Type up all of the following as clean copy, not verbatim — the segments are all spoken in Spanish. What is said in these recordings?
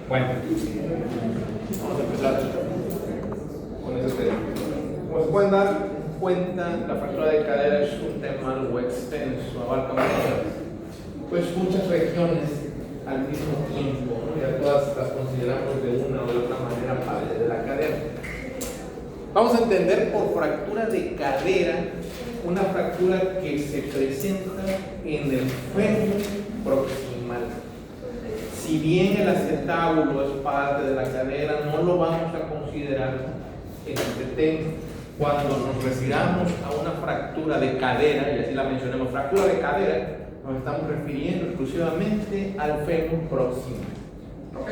Bueno, vamos a empezar con ese tema. Como se pueden dar cuenta, la fractura de cadera es un tema algo extenso, abarca muchas regiones al mismo tiempo, ¿no? Ya todas las consideramos de una o de otra manera parte de la cadera. Vamos a entender por fractura de cadera una fractura que se presenta en el fémur proximal. Si bien el acetábulo es parte de la cadera, no lo vamos a considerar en este tema. Cuando nos refiramos a una fractura de cadera, y así la mencionemos, fractura de cadera, nos estamos refiriendo exclusivamente al fémur proximal. ¿Ok?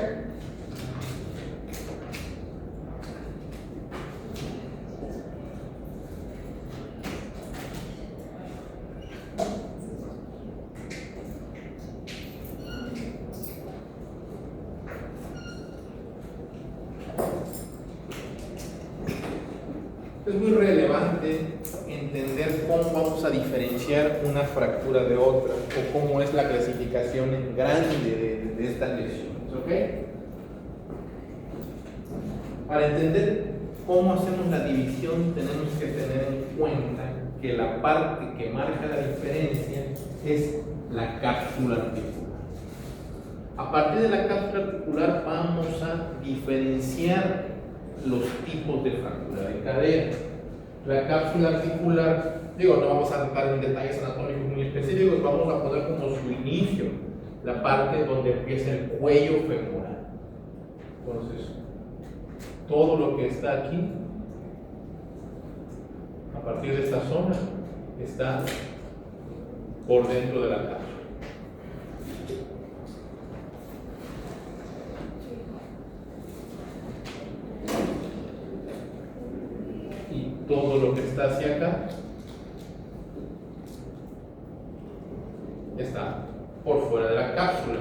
Es muy relevante entender cómo vamos a diferenciar una fractura de otra o cómo es la clasificación en grande de estas lesiones, ¿ok? Para entender cómo hacemos la división tenemos que tener en cuenta que la parte que marca la diferencia es la cápsula articular. A partir de la cápsula articular vamos a diferenciar los tipos de fractura de cadera. La cápsula articular, no vamos a entrar en detalles anatómicos muy específicos, vamos a poner como su inicio la parte donde empieza el cuello femoral. Entonces, todo lo que está aquí, a partir de esta zona, está por dentro de la cápsula. Todo lo que está hacia acá está por fuera de la cápsula,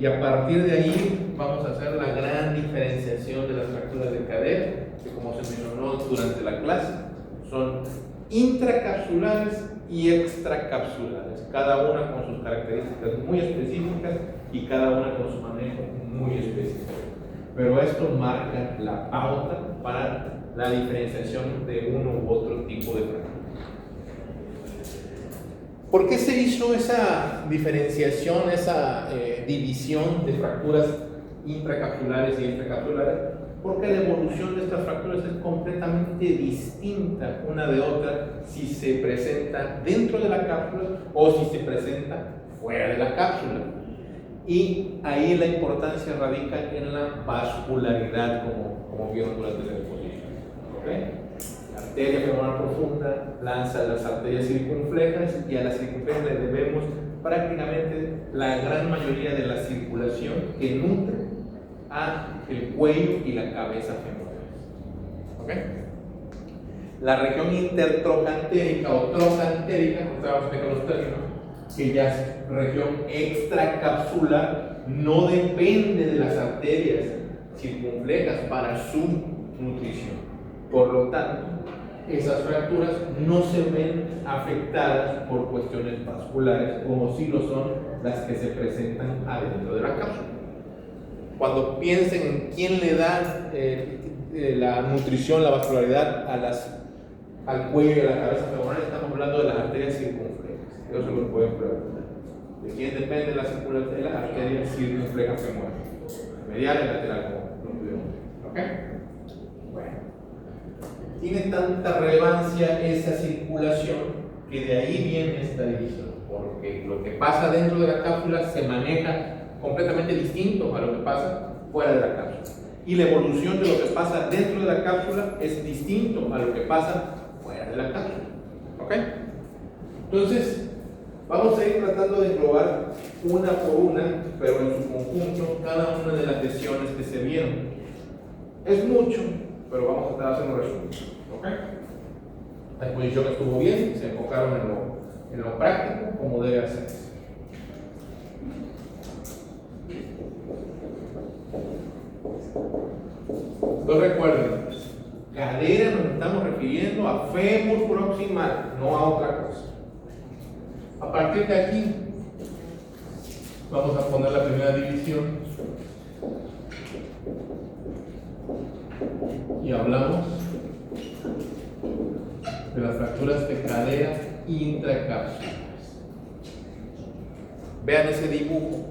y a partir de ahí vamos a hacer la gran diferenciación de las fracturas de cadera, que como se mencionó durante la clase, son intracapsulares y extracapsulares, cada una con sus características muy específicas y cada una con su manejo muy específico. Pero esto marca la pauta para la diferenciación de uno u otro tipo de fractura. ¿Por qué se hizo esa diferenciación, esa división de fracturas intracapsulares y extracapsulares? Porque la evolución de estas fracturas es completamente distinta una de otra si se presenta dentro de la cápsula o si se presenta fuera de la cápsula. Y ahí la importancia radica en la vascularidad, como vieron durante la exposición. ¿Okay? La arteria femoral profunda lanza las arterias circunflejas, y a las circunflejas le debemos prácticamente la gran mayoría de la circulación que nutre a el cuello y la cabeza femorales. ¿Okay? La región intertrocantérica o trocantérica, vamos a los términos, que ya es región extracapsular, no depende de las arterias circunflejas para su nutrición. Por lo tanto, esas fracturas no se ven afectadas por cuestiones vasculares como si lo son las que se presentan adentro de la cápsula. Cuando piensen en quién le da la nutrición, la vascularidad al cuello y a la cabeza femoral, estamos hablando de las arterias circunflejas. Eso se lo pueden preguntar. ¿De quién depende la circulación de las arterias circunflejas femorales? Medial y lateral, como lo pudimos ver. ¿Ok? Bueno. Tiene tanta relevancia esa circulación que de ahí viene esta división, porque lo que pasa dentro de la cápsula se maneja completamente distinto a lo que pasa fuera de la cápsula, y la evolución de lo que pasa dentro de la cápsula es distinto a lo que pasa fuera de la cápsula. ¿Ok? Entonces, vamos a ir tratando de englobar una por una, pero en su conjunto, cada una de las lesiones que se vieron. Es mucho, pero vamos a estar haciendo un resumen. ¿Ok? La exposición estuvo bien, se enfocaron en lo práctico, como debe hacerse. Entonces recuerden, cadera nos estamos refiriendo a fémur proximal, no a otra cosa. A partir de aquí, vamos a poner la primera división hablamos de las fracturas de cadera intracapsulares. Vean ese dibujo.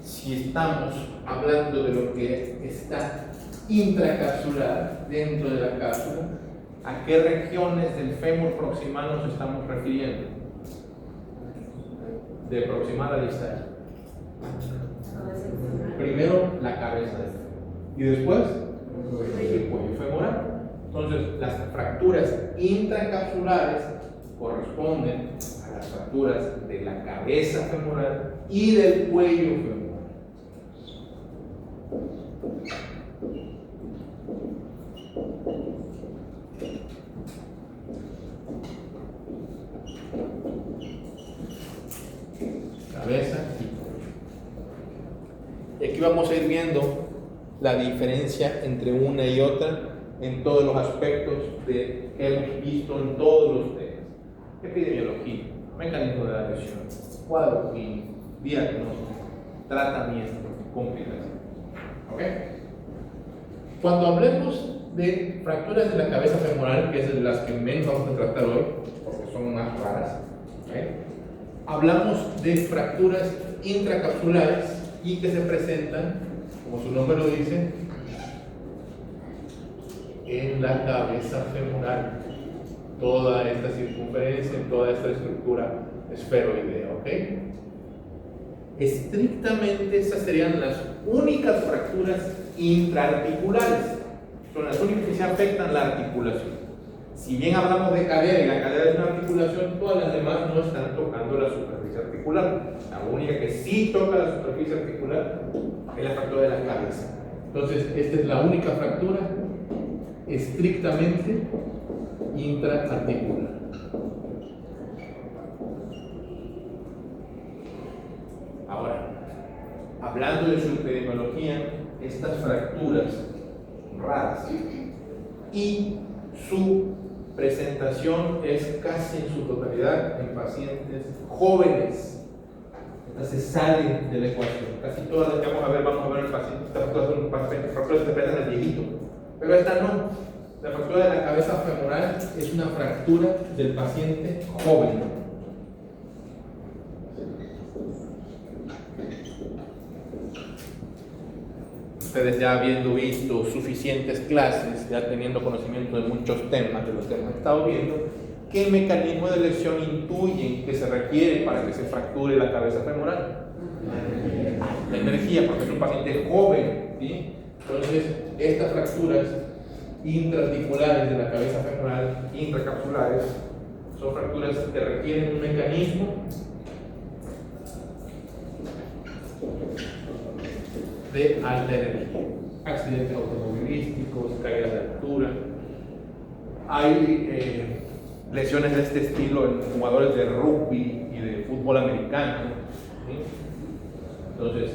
Si estamos hablando de lo que está intracapsular, dentro de la cápsula, ¿a qué regiones del fémur proximal nos estamos refiriendo? De proximal a distal. Primero la cabeza del fémur y después el cuello femoral. Entonces, las fracturas intracapsulares corresponden a las fracturas de la cabeza femoral y del cuello femoral. Cabeza y cuello. Y aquí vamos a ir viendo la diferencia entre una y otra en todos los aspectos que hemos visto en todos los temas: epidemiología, mecanismo de la lesión, cuadro clínico, diagnóstico, tratamiento, complicación. ¿Ok? Cuando hablemos de fracturas de la cabeza femoral, que es de las que menos vamos a tratar hoy, porque son más raras, ¿okay? Hablamos de fracturas intracapsulares y que se presentan, como su nombre lo dice, en la cabeza femoral. Toda esta circunferencia, toda esta estructura esferoidea, ¿ok? Estrictamente estas serían las únicas fracturas intraarticulares. Son las únicas que se afectan a la articulación. Si bien hablamos de cadera y la cadera es una articulación, todas las demás no están tocando la superficie articular. La única que sí toca la superficie articular es la fractura de la cabeza. Entonces, esta es la única fractura estrictamente intraarticular. Ahora, hablando de su epidemiología, estas fracturas raras y su presentación es casi en su totalidad en pacientes jóvenes. Entonces salen de la ecuación. Casi todas las que vamos a ver el paciente. Estas fracturas se presentan en el viejito, pero esta no. La fractura de la cabeza femoral es una fractura del paciente joven. Ustedes ya habiendo visto suficientes clases, ya teniendo conocimiento de muchos temas, de los que hemos estado viendo, ¿qué mecanismo de lesión intuyen que se requiere para que se fracture la cabeza femoral? La energía, porque es un paciente joven, ¿sí? Entonces, estas fracturas intraarticulares de la cabeza femoral, intracapsulares, son fracturas que requieren un mecanismo de alta energía, accidentes automovilísticos, caídas de altura. Hay lesiones de este estilo en jugadores de rugby y de fútbol americano, ¿sí? Entonces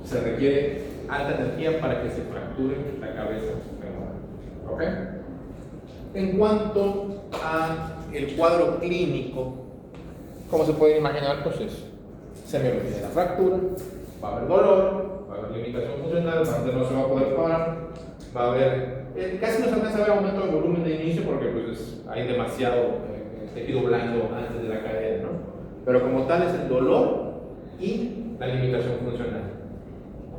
se requiere alta energía para que se fracture la cabeza femoral. ¿Ok? En cuanto a el cuadro clínico, ¿cómo se pueden imaginar? Pues es semiología de la fractura, va a haber dolor, va a haber limitación funcional, no se va a poder parar, va a haber, casi no se alcanza a ver aumento de volumen de inicio porque pues, hay demasiado tejido blando antes de la cadera, ¿no? Pero como tal es el dolor y la limitación funcional.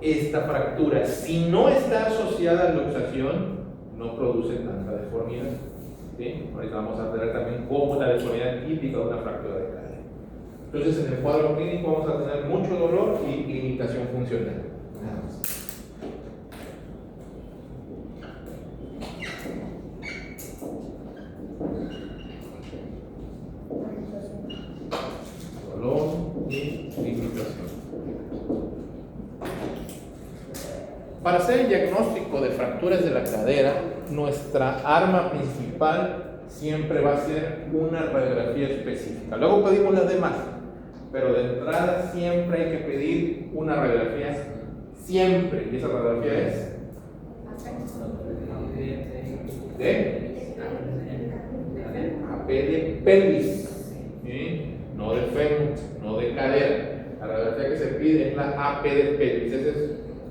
Esta fractura, si no está asociada a la luxación, no produce tanta deformidad, ¿sí? Ahorita vamos a ver también cómo es la deformidad típica de una fractura de cadera. Entonces, en el cuadro clínico vamos a tener mucho dolor y limitación funcional. Nada más. Dolor y limitación. Para hacer el diagnóstico de fracturas de la cadera, nuestra arma principal siempre va a ser una radiografía específica. Luego pedimos las demás, pero de entrada siempre hay que pedir una radiografía, siempre. Y esa radiografía es AP de pelvis, ¿sí? No de fémur, no de cadera. La radiografía que se pide es la AP de pelvis. Ese es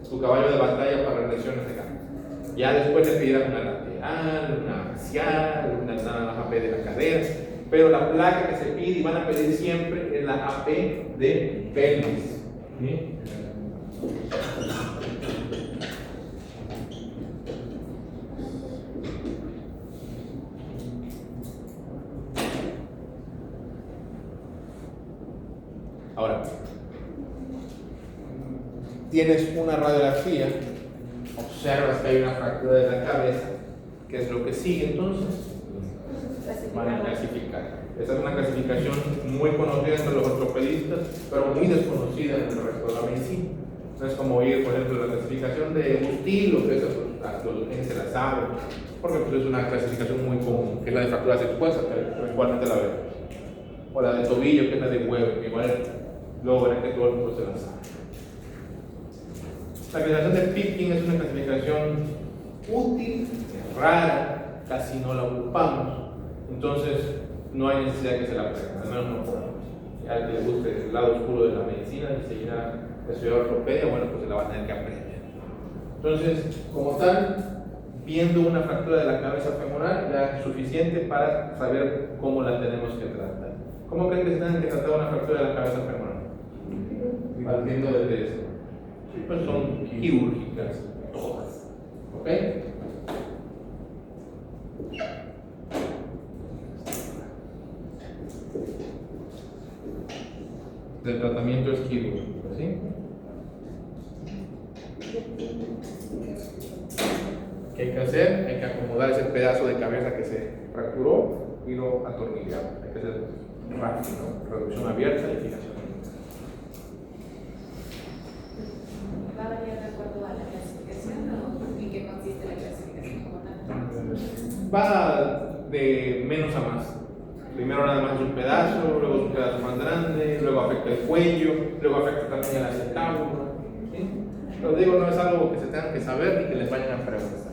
su caballo de batalla para las lesiones de cadera. Ya después le pedirán una lateral. lateral, una facial, una nada más AP de la cadera, pero la placa que se pide y van a pedir siempre es la AP de pelvis. ¿Sí? Ahora, tienes una radiografía, observas que hay una fractura de la cabeza, ¿qué es lo que sigue entonces? Van a clasificar. Esta es una clasificación muy conocida entre los ortopedistas, pero muy desconocida en el resto de la medicina. No es como ir, por ejemplo, la clasificación de Bustilo, que esa la gente se la sabe, porque pues, es una clasificación muy común, que es la de fracturas expuestas, que igualmente la vemos. O la de tobillo, que es la de huevo, que igual luego verán que todo el mundo se la sabe. La clasificación de Pitkin es una clasificación útil, rara, casi no la ocupamos, entonces no hay necesidad que se la aprendan, al menos no podemos. Si a alguien le guste el lado oscuro de la medicina y seguirá estudiar ortopedia, bueno, pues se la va a tener que aprender. Entonces, como tal, viendo una fractura de la cabeza femoral ya es suficiente para saber cómo la tenemos que tratar. ¿Cómo creen que se tienen que tratar una fractura de la cabeza femoral? Partiendo desde eso. Pues son quirúrgicas todas. ¿Ok? El tratamiento es quirúrgico, ¿sí? ¿Qué hay que hacer? Hay que acomodar ese pedazo de cabeza que se fracturó y lo atornillar. Hay que hacer rápido, ¿no? Reducción abierta y fijación. ¿Va a variar de acuerdo a la clasificación o en qué consiste la clasificación como tal? Va de menos a más. Primero nada más es un pedazo, luego es un pedazo más grande, luego afecta el cuello, luego afecta también el acetábulo. ¿Sí? Pero digo, no es algo que se tengan que saber ni que les vayan a preguntar.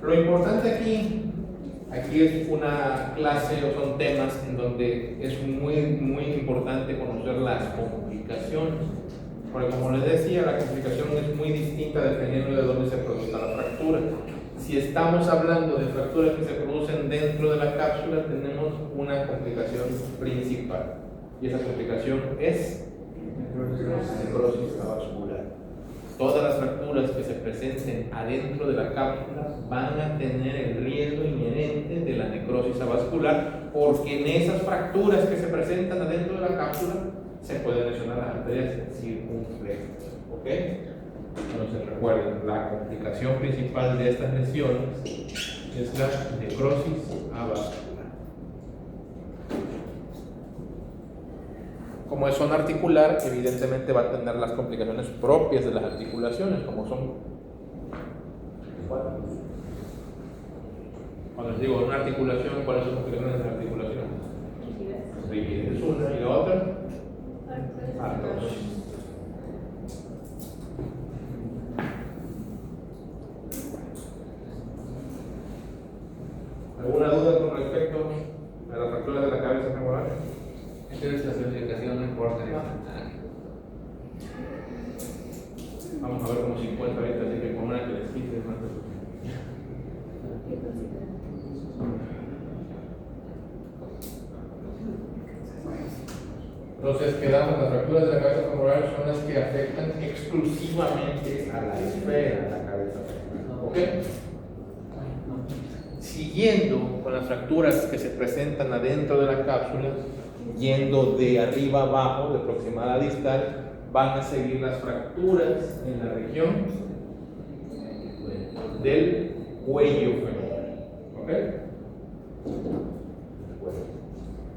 Lo importante aquí es una clase o son temas en donde es muy importante conocer las complicaciones. Porque como les decía, la complicación es muy distinta dependiendo de dónde se produzca la fractura. Si estamos hablando de fracturas que se producen dentro de la cápsula, tenemos una complicación principal. Y esa complicación es necrosis avascular. Todas las fracturas que se presenten adentro de la cápsula van a tener el riesgo inherente de la necrosis avascular, porque en esas fracturas que se presentan adentro de la cápsula se pueden lesionar las arterias circunflexas. ¿Ok? Entonces recuerden, la complicación principal de estas lesiones es la necrosis avascular. Como es zona articular, evidentemente va a tener las complicaciones propias de las articulaciones, como son. Cuando les digo una articulación, ¿cuáles son las complicaciones de la articulación? Rigidez es una, y la otra, artrosis. ¿Alguna duda con respecto a las fracturas de la cabeza femoral? Entonces la clasificación no importa. Vamos a ver cómo 50 ahorita, así que con una que les quite es más fácil. Entonces quedamos, las fracturas de la cabeza femoral son las que afectan exclusivamente a la esfera de la cabeza femoral. ¿Ok? Siguiendo con las fracturas que se presentan adentro de la cápsula, yendo de arriba a abajo, de proximal a distal, van a seguir las fracturas en la región del cuello femoral. ¿Ok?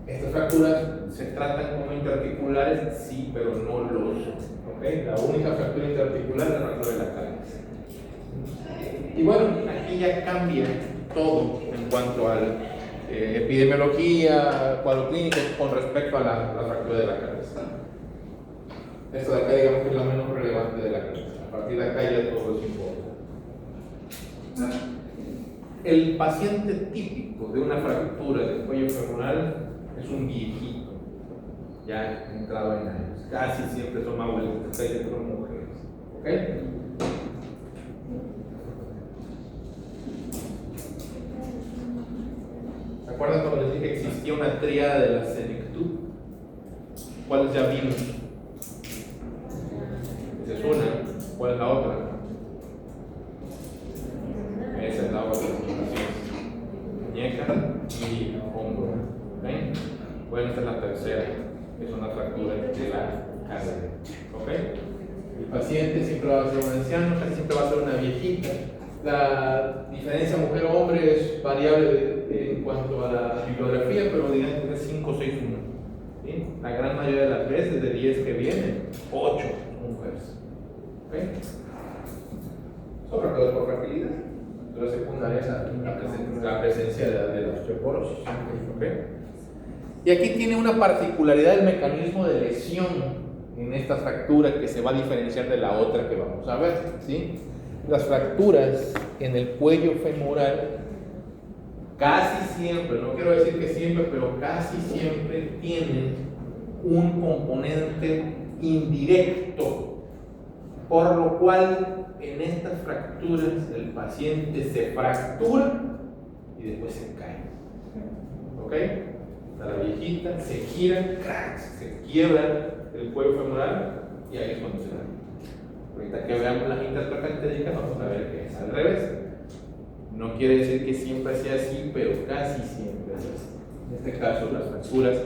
Estas fracturas se tratan como interarticulares, sí, pero no lo son. ¿Ok? La única fractura interarticular es la fractura de la cabeza. Y bueno, aquí ya cambia todo en cuanto a epidemiología, cuadro clínico con respecto a la fractura de la cabeza. Esto de acá digamos que es la menos relevante de la cabeza. A partir de acá ya todo es importante. El paciente típico de una fractura del cuello femoral es un viejito, ya entrado en años. Casi siempre son abuelitos, casi siempre son mujeres. ¿Ok? ¿Recuerdan cuando les dije que existía una tríada de la senectud? ¿Cuáles ya vimos? Esa es una. ¿Cuál es la otra? Esa es la otra. Muñeca y hombro. ¿Okay? Bueno, esta es la tercera. Es una fractura de la cadera. ¿Ok? El paciente siempre va a ser un anciano, casi siempre va a ser una viejita. La diferencia mujer-hombre es variable en cuanto a la bibliografía, pero digamos que es 5 6 1. ¿Sí? La gran mayoría de las veces, de 10 que vienen, 8 son mujeres. ¿Okay? Son fracturas por fragilidad. La secundaria es la presencia de la osteoporosis. ¿Okay? Y aquí tiene una particularidad del mecanismo de lesión en esta fractura que se va a diferenciar de la otra que vamos a ver. ¿Sí? Las fracturas en el cuello femoral casi siempre, no quiero decir que siempre, pero casi siempre tienen un componente indirecto, por lo cual en estas fracturas el paciente se fractura y después se cae. ¿Ok? La viejita se gira, crack, se quiebra el cuello femoral y ahí es cuando se da. Ahorita que veamos las intercaracterísticas vamos a ver que es al revés. No quiere decir que siempre sea así, pero casi siempre es así. En este caso, las fracturas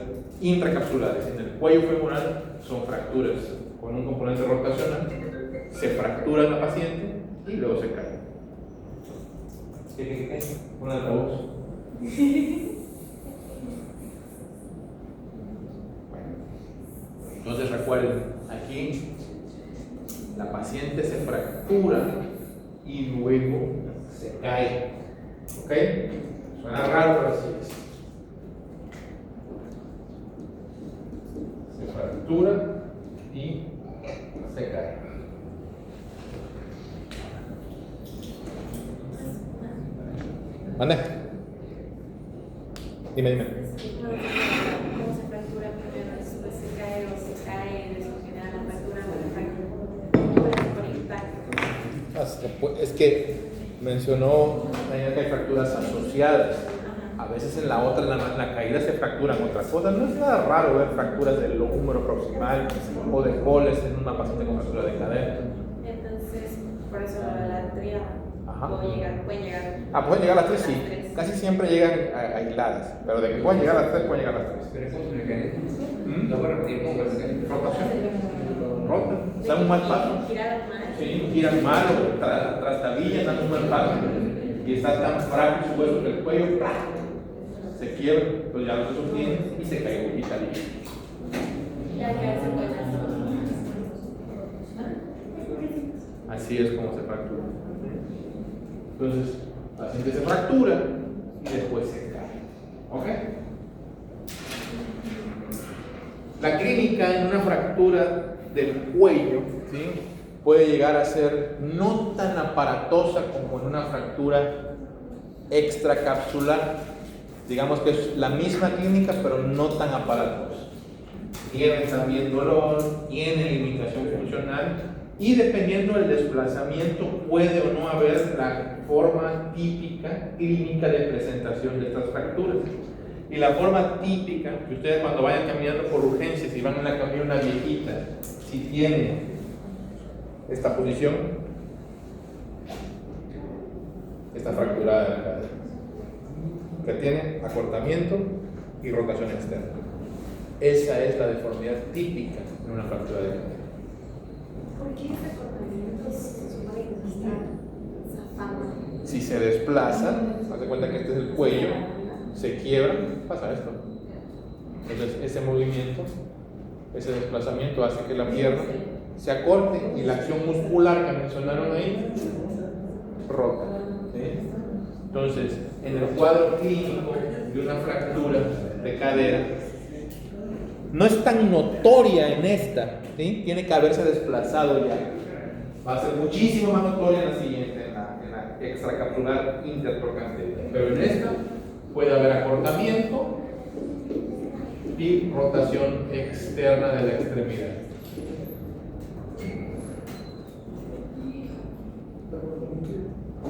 intracapsulares en el cuello femoral son fracturas con un componente rotacional. Se fractura la paciente y luego se cae. ¿Qué? Una de la voz. Entonces recuerden, aquí la paciente se fractura y luego se cae. ¿Ok? Suena raro, pero así es. Se fractura y se cae. ¿Mande? Dime. ¿Cómo se fractura primero, después se cae o se cae, después genera la fractura o la fractura por impacto? Es que mencionó que hay fracturas asociadas. A veces en la otra, en la caída se fracturan otras cosas. No es nada raro ver fracturas del húmero proximal o de coles en una paciente con fractura de cadera. Entonces, por eso la tríada. Pueden llegar. Pueden llegar a las 3, sí. Casi siempre llegan aisladas. Pero de que pueden llegar a las 3, pueden llegar a las 3. Pero eso es un mecanismo. No voy a repetir cómo es el mecanismo. Rotación. Rota. Dan un mal paso. Giran mal. Sí, giran mal o trastabillan, dan un mal paso. Y está tan frágil su hueso que el cuello se quiebra, pues ya lo sostiene y se cae y sale. Ya que se puede hacer. Así es como se fractura. Entonces, el paciente se fractura y después se cae. ¿Ok? La clínica en una fractura del cuello, ¿sí?, puede llegar a ser no tan aparatosa como en una fractura extracapsular. Digamos que es la misma clínica, pero no tan aparatosa. Tiene también dolor, tiene limitación funcional y dependiendo del desplazamiento puede o no haber la forma típica clínica de presentación de estas fracturas. Y la forma típica, que ustedes cuando vayan caminando por urgencias y van en la camilla una viejita, si tiene esta posición, está fracturada de la cadera, que tiene acortamiento y rotación externa. Esa es la deformidad típica de una fractura de cadera. ¿Por qué ese acortamiento se supone que está zafando? Si se desplaza, haz de cuenta que este es el cuello, se quiebra, pasa esto. Entonces ese movimiento, ese desplazamiento hace que la pierna se acorte y la acción muscular que mencionaron ahí rota. ¿Sí? Entonces, en el cuadro clínico de una fractura de cadera, no es tan notoria en esta, ¿sí? Tiene que haberse desplazado ya. Va a ser muchísimo más notoria en la siguiente, en la extracapsular intertrocantera. Pero en esta puede haber acortamiento y rotación externa de la extremidad.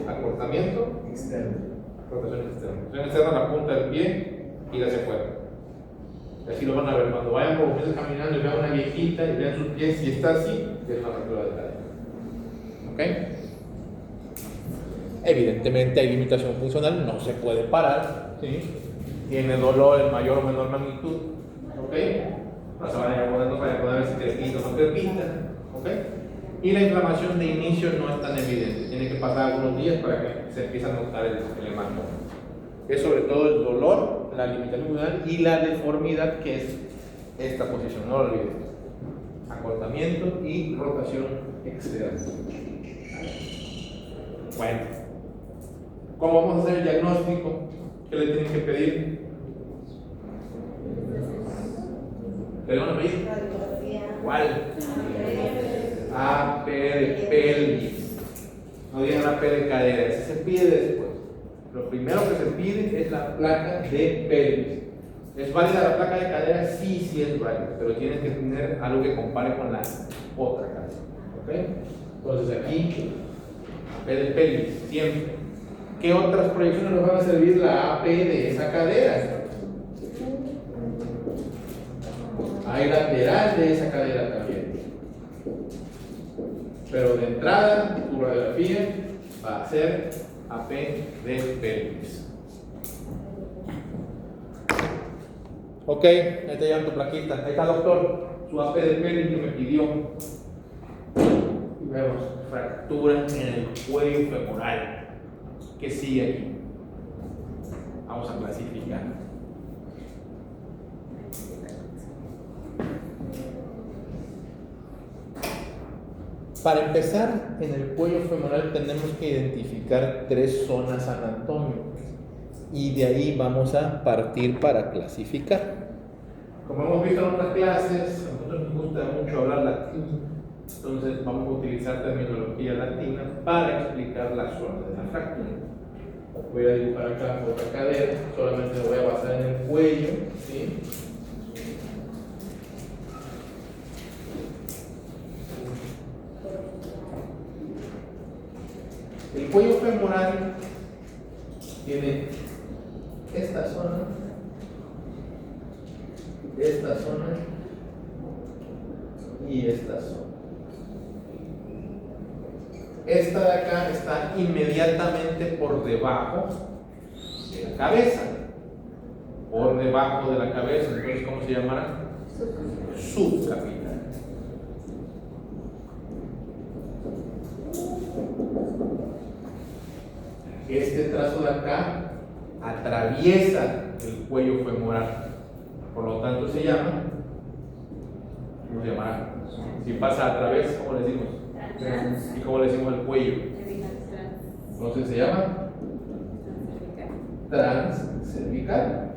Acortamiento externo, rotación externa. Rotación externa en la punta del pie ir hacia afuera. Así lo van a ver cuando vayan por meses caminando y vean una viejita y vean sus pies, si está así, es una fractura de cadera. ¿Ok? Evidentemente hay limitación funcional, no se puede parar, ¿sí? Tiene dolor en mayor o menor magnitud, ¿ok? No se van a ir poniendo para ver si crepita o no crepita, ¿ok? Y la inflamación de inicio no es tan evidente, tiene que pasar algunos días para que se empiece a notar el hematoma. Es sobre todo el dolor, la limitación funcional y la deformidad, que es esta posición, no lo olviden. Acortamiento y rotación externa. Bueno, ¿cómo vamos a hacer el diagnóstico? ¿Qué le tienen que pedir? ¿Le van a pedir? ¿Cuál? AP de pelvis. No digan AP de cadera, ese se pide después. Lo primero que se pide es la placa de pelvis. ¿Es válida la placa de cadera? Sí, sí es válida, pero tienes que tener algo que compare con la otra cadera. ¿Ok? Entonces aquí, AP de pelvis, siempre. ¿Qué otras proyecciones nos van a servir la AP de esa cadera? Hay lateral de esa cadera también. Pero de entrada, tu radiografía va a ser AP de pelvis. Ok, ahí te llevan tu plaquita. Ahí está, doctor, su AP de pelvis que me pidió. Y vemos fractura en el cuello femoral. ¿Qué sigue aquí? Vamos a clasificar. Para empezar, en el cuello femoral tenemos que identificar 3 zonas anatómicas y de ahí vamos a partir para clasificar. Como hemos visto en otras clases, a nosotros nos gusta mucho hablar latín, entonces vamos a utilizar terminología latina para explicar las zonas de la fractura. Voy a dibujar acá otra cadera, solamente lo voy a basar en el cuello, ¿sí? El cuello femoral tiene esta zona, y esta zona. Esta de acá está inmediatamente por debajo de la cabeza. Por debajo de la cabeza, entonces, ¿cómo se llamará? Subcapital. Este trazo de acá atraviesa el cuello femoral, por lo tanto se llama, ¿cómo se llamará? Si pasa a través, ¿cómo le decimos? ¿Y cómo le decimos al cuello? Entonces se llama transcervical.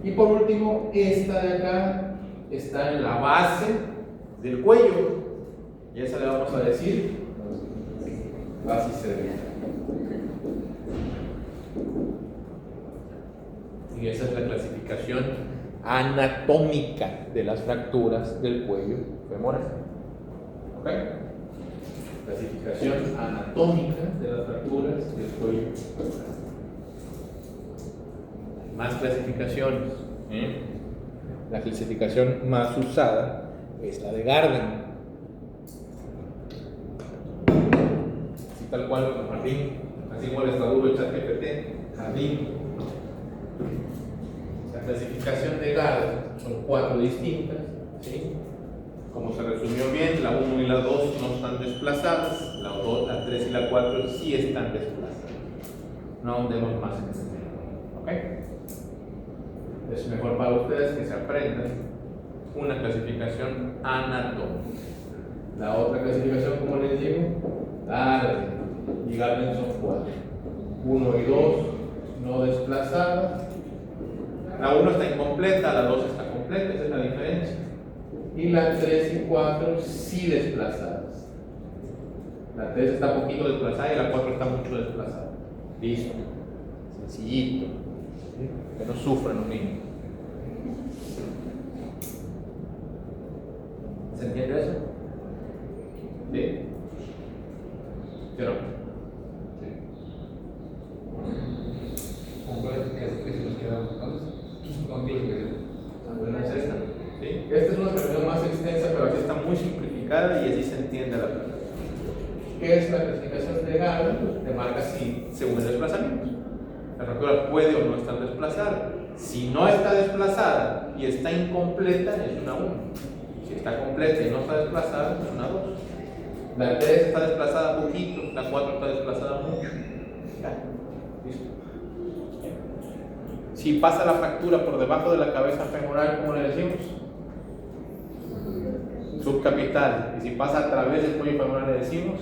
Y por último, esta de acá está en la base del cuello, y esa le vamos a decir base cervical. Y esa es la clasificación anatómica de las fracturas del cuello femoral. ¿Ok? Clasificación anatómica de las fracturas del cuello femoral. Más clasificaciones. La clasificación más usada es la de Gardner. Tal cual como jardín, así como el estaduro de ChatGPT, jardín. La clasificación de Gardner son 4 distintas, ¿sí? Como se resumió bien, la 1 y la 2 no están desplazadas, la 2, la 3 y la 4 sí están desplazadas. No ahondemos más en este tema, ¿ok? Es mejor para ustedes que se aprendan una clasificación anatómica. La otra clasificación, como les digo, Gardner. Y Gardner son 4. 1 y 2 no desplazadas. La 1 está incompleta, la 2 está completa, esa es la diferencia. Y la 3 y 4 sí desplazadas. La 3 está poquito desplazada y la 4 está mucho desplazada. Listo. Sencillito. Que no sufran los niños. ¿Se entiende eso? ¿Sí? ¿Sí o no? Sí. ¿qué es la clasificación de Gardner? Pues te marca si, según el desplazamiento. La fractura puede o no estar desplazada. Si no está desplazada y está incompleta, es una 1. Si está completa y no está desplazada, es una 2. La 3 está desplazada poquito, la 4 está desplazada mucho. Ya, listo. Si pasa la fractura por debajo de la cabeza femoral, ¿cómo le decimos? Subcapital. Y si pasa a través del cuello femoral, le decimos.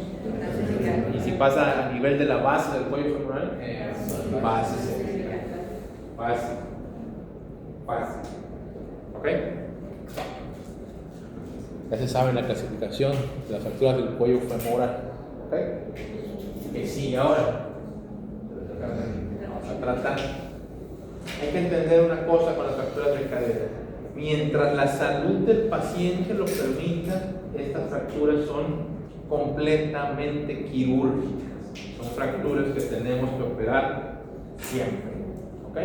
Y si pasa a nivel de la base del cuello femoral, base. Base. ¿Ok? Ya se sabe la clasificación de las fracturas del cuello femoral. ¿Ok? Que sigue ahora. Vamos a tratar. Hay que entender una cosa con las fracturas de cadera. Mientras la salud del paciente lo permita, estas fracturas son completamente quirúrgicas. Son fracturas que tenemos que operar siempre. ¿Ok?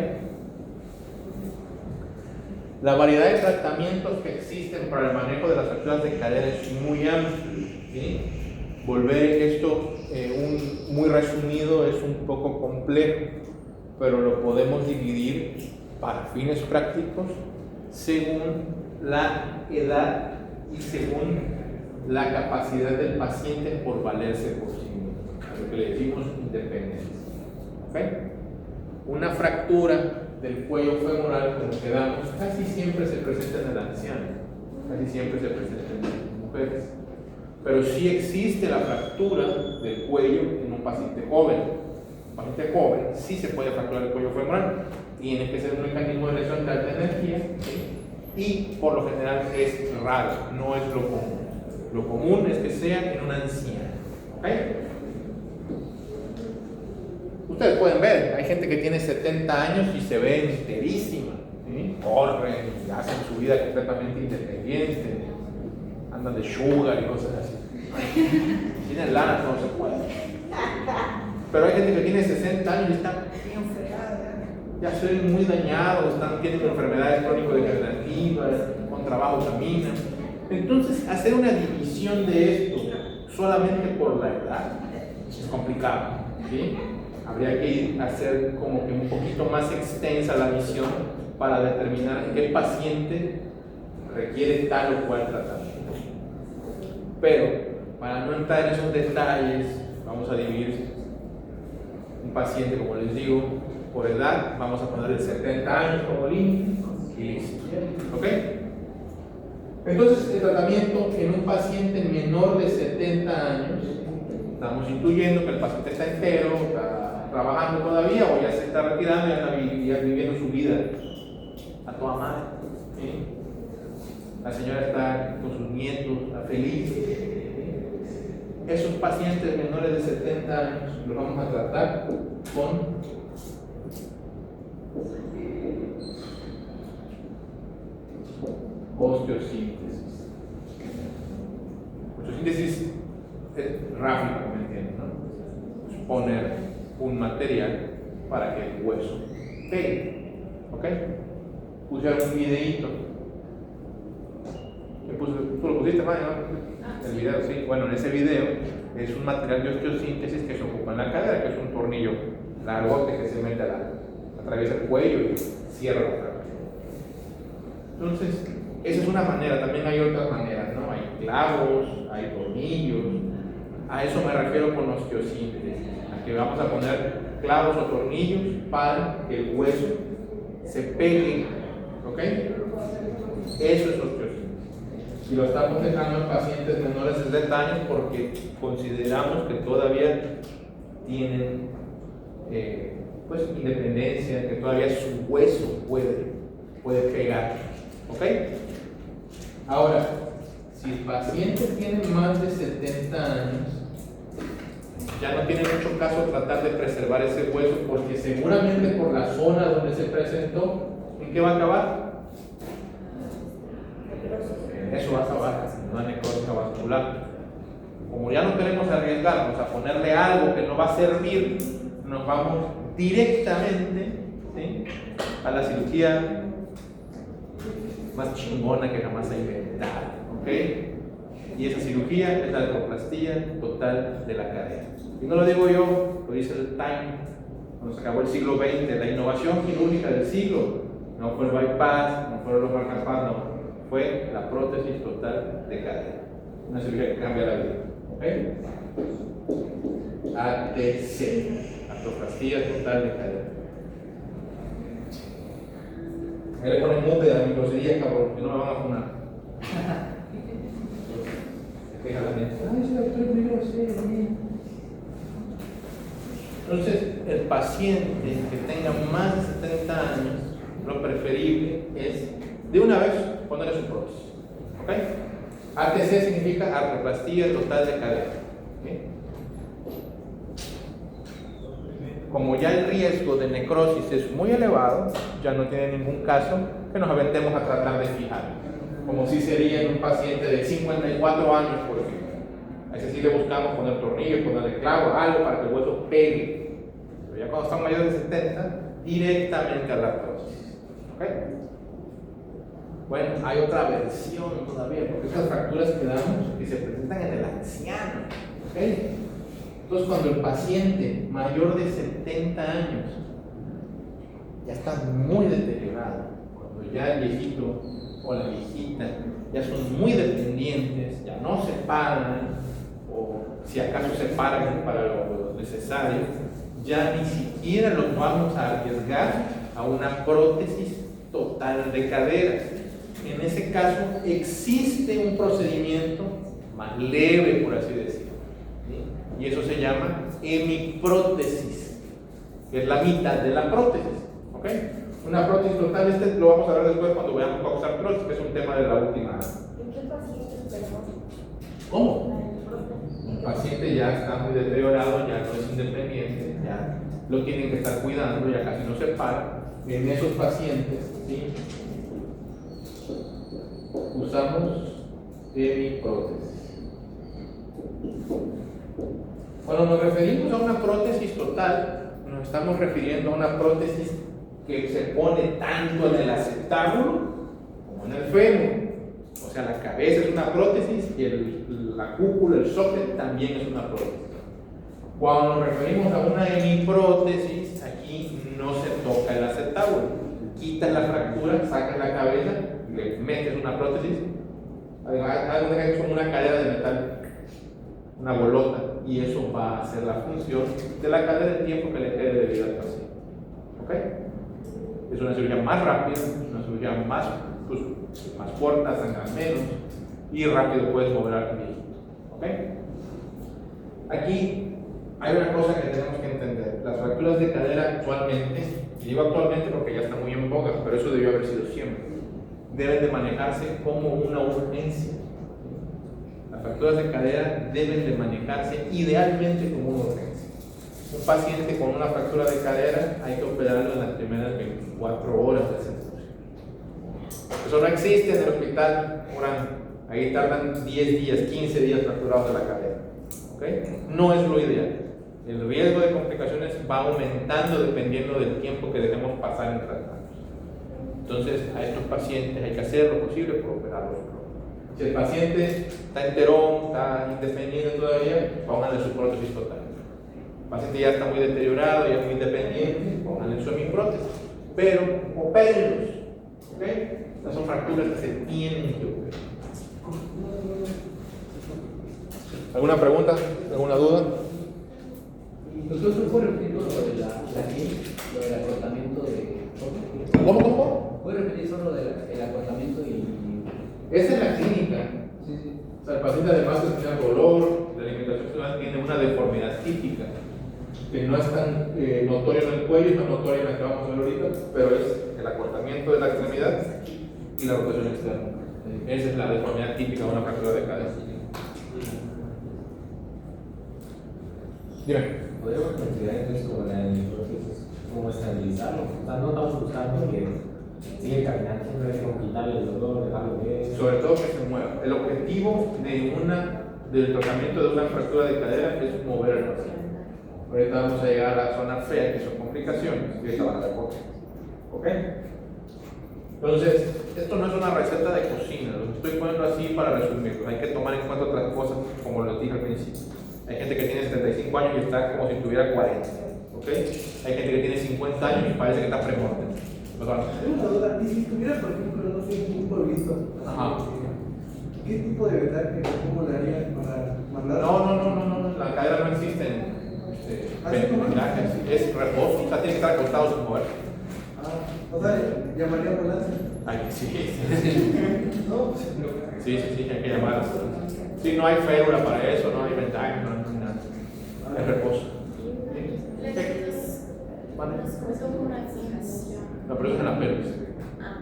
La variedad de tratamientos que existen para el manejo de las fracturas de cadera es muy amplia. ¿Sí? Volver esto muy resumido es un poco complejo, pero lo podemos dividir para fines prácticos según la edad y según la capacidad del paciente por valerse por sí mismo, lo que le decimos independencia. ¿Okay? Una fractura del cuello femoral, como quedamos, casi siempre se presenta en el anciano, casi siempre se presenta en las mujeres, pero sí existe la fractura del cuello en un paciente joven. Un paciente joven sí se puede fracturar el cuello femoral, tiene que ser un mecanismo de lesión de alta energía, ¿sí? Y por lo general es raro, no es lo común. Lo común es que sea en una anciana. ¿Okay? Ustedes pueden ver, hay gente que tiene 70 años y se ve enterísima, ¿sí? Corren, hacen su vida completamente independiente, andan de sugar y cosas así. Tienen lana, no se puede. Pero hay gente que tiene 60 años y está bien fregada, ya se ven muy dañados, tienen enfermedades crónico-degenerativas, con trabajo caminan. Entonces, hacer una división de esto solamente por la edad es complicado, ¿sí? Habría que hacer como que un poquito más extensa la visión para determinar qué paciente requiere tal o cual tratamiento. Pero, para no entrar en esos detalles, vamos a dividir un paciente, como les digo, por edad. Vamos a poner el 70 años como límite y listo. ¿Ok? Entonces, el tratamiento en un paciente menor de 70 años, estamos intuyendo que el paciente está entero, está trabajando todavía o ya se está retirando y anda viviendo su vida a toda madre. ¿Sí? La señora está con sus nietos, está feliz. Esos pacientes menores de 70 años los vamos a tratar con osteosíntesis. Osteosíntesis es rápido, ¿me entienden? ¿No? Es poner un material para que el hueso pegue. ¿Ok? Puse un videíto. ¿Tú lo pusiste, Mario? El video, sí. Bueno, en ese video es un material de osteosíntesis que se ocupa en la cadera, que es un tornillo largote que se mete atraviesa el cuello y cierra la cadera. Entonces, esa es una manera. También hay otras maneras, ¿no? Hay clavos, hay tornillos. A eso me refiero con osteosíntesis, a que vamos a poner clavos o tornillos para que el hueso se pegue. ¿Ok? Eso es osteosíntesis. Y lo estamos dejando en pacientes menores de 70 años porque consideramos que todavía tienen pues independencia, que todavía su hueso puede pegar. ¿Ok? Ahora, si el paciente tiene más de 70 años, ya no tiene mucho caso tratar de preservar ese hueso porque seguramente por la zona donde se presentó, ¿en qué va a acabar? Eso va a acabar en una necrosis vascular. Como ya no queremos arriesgarnos a ponerle algo que no va a servir, nos vamos directamente, ¿sí?, a la cirugía más chingona que jamás ha inventado. ¿Ok? Y esa cirugía es la artroplastía total de la cadera. Y no lo digo yo, lo dice el Time. Cuando se acabó el siglo XX, la innovación quirúrgica del siglo no fue el bypass, no fueron los marcapasos, no, fue la prótesis total de cadera. Una cirugía que cambia la vida. ¿Ok? ATC, artroplastía total de cadera. Ahí le ponen mute a mi grosería, cabrón, que no me van a funar. Se queja la gente. Ay, ese doctor es muy grosero. Entonces, el paciente que tenga más de 70 años, lo preferible es de una vez ponerle su prótesis. ¿Ok? ATC significa artroplastía total de cadera. ¿Okay? Como ya el riesgo de necrosis es muy elevado, ya no tiene ningún caso que nos aventemos a tratar de fijar. Como si sería en un paciente de 54 años, por ejemplo. A ese sí le buscamos poner tornillos, ponerle clavo, algo para que el hueso pegue. Pero ya cuando están mayores de 70, directamente a la artrosis. ¿Ok? Bueno, hay otra versión todavía, porque estas fracturas que damos que se presentan en el anciano. ¿Ok? Entonces, cuando el paciente mayor de 70 años ya está muy deteriorado, cuando ya el viejito o la viejita ya son muy dependientes, ya no se paran, o si acaso se paran para lo necesario, ya ni siquiera los vamos a arriesgar a una prótesis total de cadera. En ese caso existe un procedimiento más leve, por así decirlo, ¿sí? Y eso se llama hemiprótesis, que es la mitad de la prótesis. ¿Ok? Una prótesis total, lo vamos a ver después cuando veamos coxartrosis, que es un tema de la última. ¿En qué pacientes, perdón? ¿Cómo? El paciente ya está muy deteriorado, ya no es independiente, ya lo tienen que estar cuidando, ya casi no se para. En esos pacientes, ¿sí? Usamos hemiprótesis. Cuando nos referimos a una prótesis total, nos estamos refiriendo a una prótesis que se pone tanto en el acetábulo como en el fémur. O sea, la cabeza es una prótesis y la cúpula, el socket también es una prótesis. Cuando nos referimos a una hemiprótesis, aquí no se toca el acetábulo. Quitas la fractura, sacas la cabeza, le metes una prótesis. Además, es como una cadera de metal, una bolota, y eso va a hacer la función de la cadera el tiempo que le quede de vida al paciente. ¿Ok? Es una cirugía más rápida, una cirugía más corta, sangra menos y rápido puedes mover al viejito. ¿Ok? Aquí hay una cosa que tenemos que entender. Las fracturas de cadera actualmente, y digo actualmente porque ya está muy en boga, pero eso debió haber sido siempre, deben de manejarse como una urgencia. Las fracturas de cadera deben de manejarse idealmente como una urgencia. Un paciente con una fractura de cadera hay que operarlo en las primeras 24 horas de cirugía. Eso no existe en el hospital Morán. Ahí tardan 10 días, 15 días fracturados de la cadera. ¿Okay? No es lo ideal. El riesgo de complicaciones va aumentando dependiendo del tiempo que dejemos pasar en tratamientos. Entonces, a estos pacientes hay que hacer lo posible por operarlos. Si el paciente está enterón, está independiente todavía, pónganle su prótesis total. El paciente ya está muy deteriorado, ya es muy independiente, pónganle su hemiprótesis. Pero opérenlos. ¿Ok? Estas son fracturas que se tienen que operar. ¿Alguna pregunta? ¿Alguna duda? Nosotros puede repetir lo del acortamiento de. ¿Cómo? ¿Puede repetir solo del acortamiento y. Esa es la clínica. Sí. O sea, el paciente además de tener dolor, de alimentación funcional, tiene una deformidad típica que no es tan notoria en el cuello, no notoria en la que vamos a ver ahorita, pero es el acortamiento de la extremidad y la rotación externa. Esa es la deformidad típica de una fractura de cadera. Dime. ¿Podríamos considerar entonces como la hemiprótesis como estabilizarlo? O sea, no estamos buscando que sigue caminando, simplemente como quitarle el dolor, dejarlo bien. Sobre todo que se mueva. El objetivo del tratamiento de una fractura de cadera es mover el paciente. Ahorita vamos a llegar a la zona fea, que son complicaciones, y ahorita van a ver por qué. ¿Ok? Entonces, esto no es una receta de cocina, lo estoy poniendo así para resumirlo. Hay que tomar en cuenta otras cosas, como les dije al principio. Hay gente que tiene 75 años y está como si tuviera 40. ¿Ok? Hay gente que tiene 50 años y parece que está premorte. Tengo una duda, y si tuviera, por ejemplo, no sé, un pueblito, Ajá. ¿qué tipo de vendaje, cómo le haría para mandar? No, la cadera no existe en vendajes, es reposo, o sea, tiene que estar acostado sin mover. O sea, llamaría ambulancia. Ay, sí. No, Sí, hay que llamar. Sí, no hay férula para eso, no hay vendaje, no hay nada. Es reposo. Les dedos, Vale. nos costó como una fijación. La pelvis en la pelvis. Ah.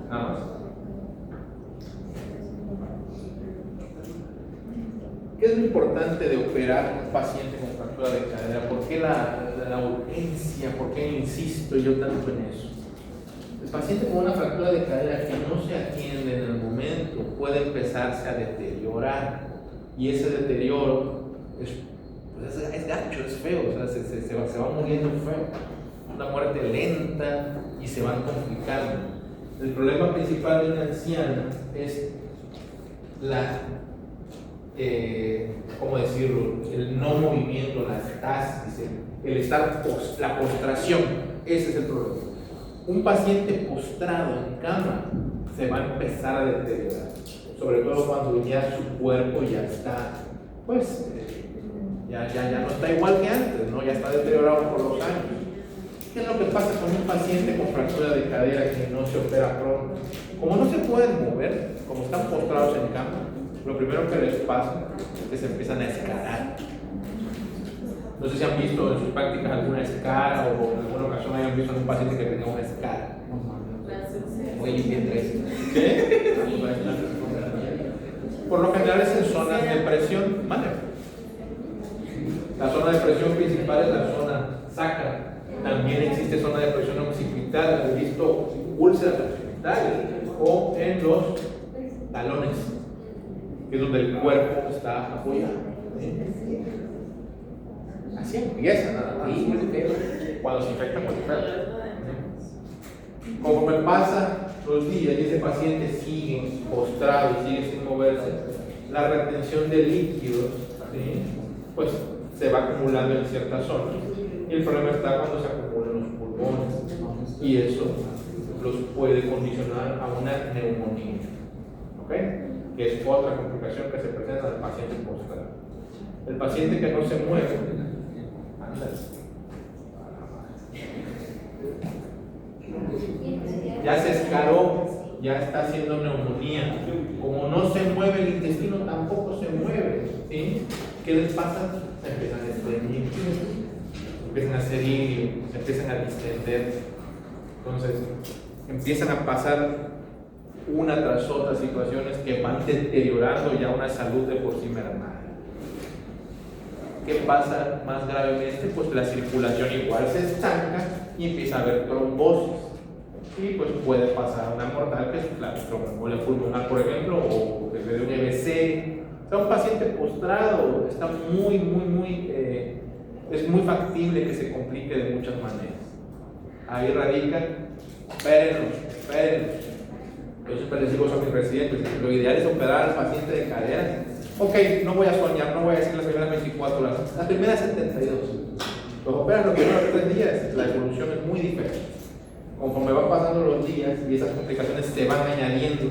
Nada más. ¿Qué es lo importante de operar a un paciente con fractura de cadera? ¿Por qué la urgencia? ¿Por qué insisto yo tanto en eso? El paciente con una fractura de cadera que no se atiende en el momento puede empezarse a deteriorar, y ese deterioro es gacho, es feo, o sea, se va muriendo feo. Una muerte lenta y se van complicando. El problema principal de una anciana es ¿cómo decirlo? El no movimiento, la estasis, el estar la postración. Ese es el problema. Un paciente postrado en cama se va a empezar a deteriorar, sobre todo cuando ya su cuerpo ya está, pues, ya no está igual que antes, ¿no? Ya está deteriorado por los años. ¿Qué es lo que pasa con un paciente con fractura de cadera que no se opera pronto? Como no se pueden mover, como están postrados en cama, lo primero que les pasa es que se empiezan a escarar. No sé si han visto en sus prácticas alguna escara o en alguna ocasión hayan visto en un paciente que tenga una escara. Oye, bien tres. ¿Qué? Por lo general es en zonas de presión. Vale. La zona de presión principal es la zona sacra. También existe zona de presión occipital. He visto úlceras occipitales o en los talones, que es donde el cuerpo está apoyado. Así empieza nada más. Cuando se infecta con el perro. Conforme pasan los días y ese paciente sigue postrado y sigue sin moverse, la retención de líquidos, ¿sí?, pues se va acumulando en ciertas zonas. Y el problema está cuando se acumulan los pulmones, y eso los puede condicionar a una neumonía. ¿Ok? Que es otra complicación que se presenta en el paciente postrado. El paciente que no se mueve, ya se escaró, ya está haciendo neumonía. Como no se mueve el intestino, tampoco se mueve, ¿sí? ¿Qué les pasa? Se empiezan a estreñir, empiezan a hacer ilios, se empiezan a distender. Entonces, empiezan a pasar una tras otra situaciones que van deteriorando ya una salud de por sí mermada. ¿Qué pasa más gravemente? Pues la circulación igual se estanca y empieza a haber trombosis. Y pues puede pasar una mortal, que es la tromboembolia pulmonar, por ejemplo, o que le dé un EBC. O sea, un paciente postrado está es muy factible que se complique de muchas maneras. Ahí radica, espérenlos. Yo siempre les digo a mis residentes, lo ideal es operar al paciente de cadera. Ok, no voy a soñar, no voy a decir las primeras 24 horas, las primeras 72. Los operan los primeros 3 días, la evolución es muy diferente. Conforme van pasando los días y esas complicaciones se van añadiendo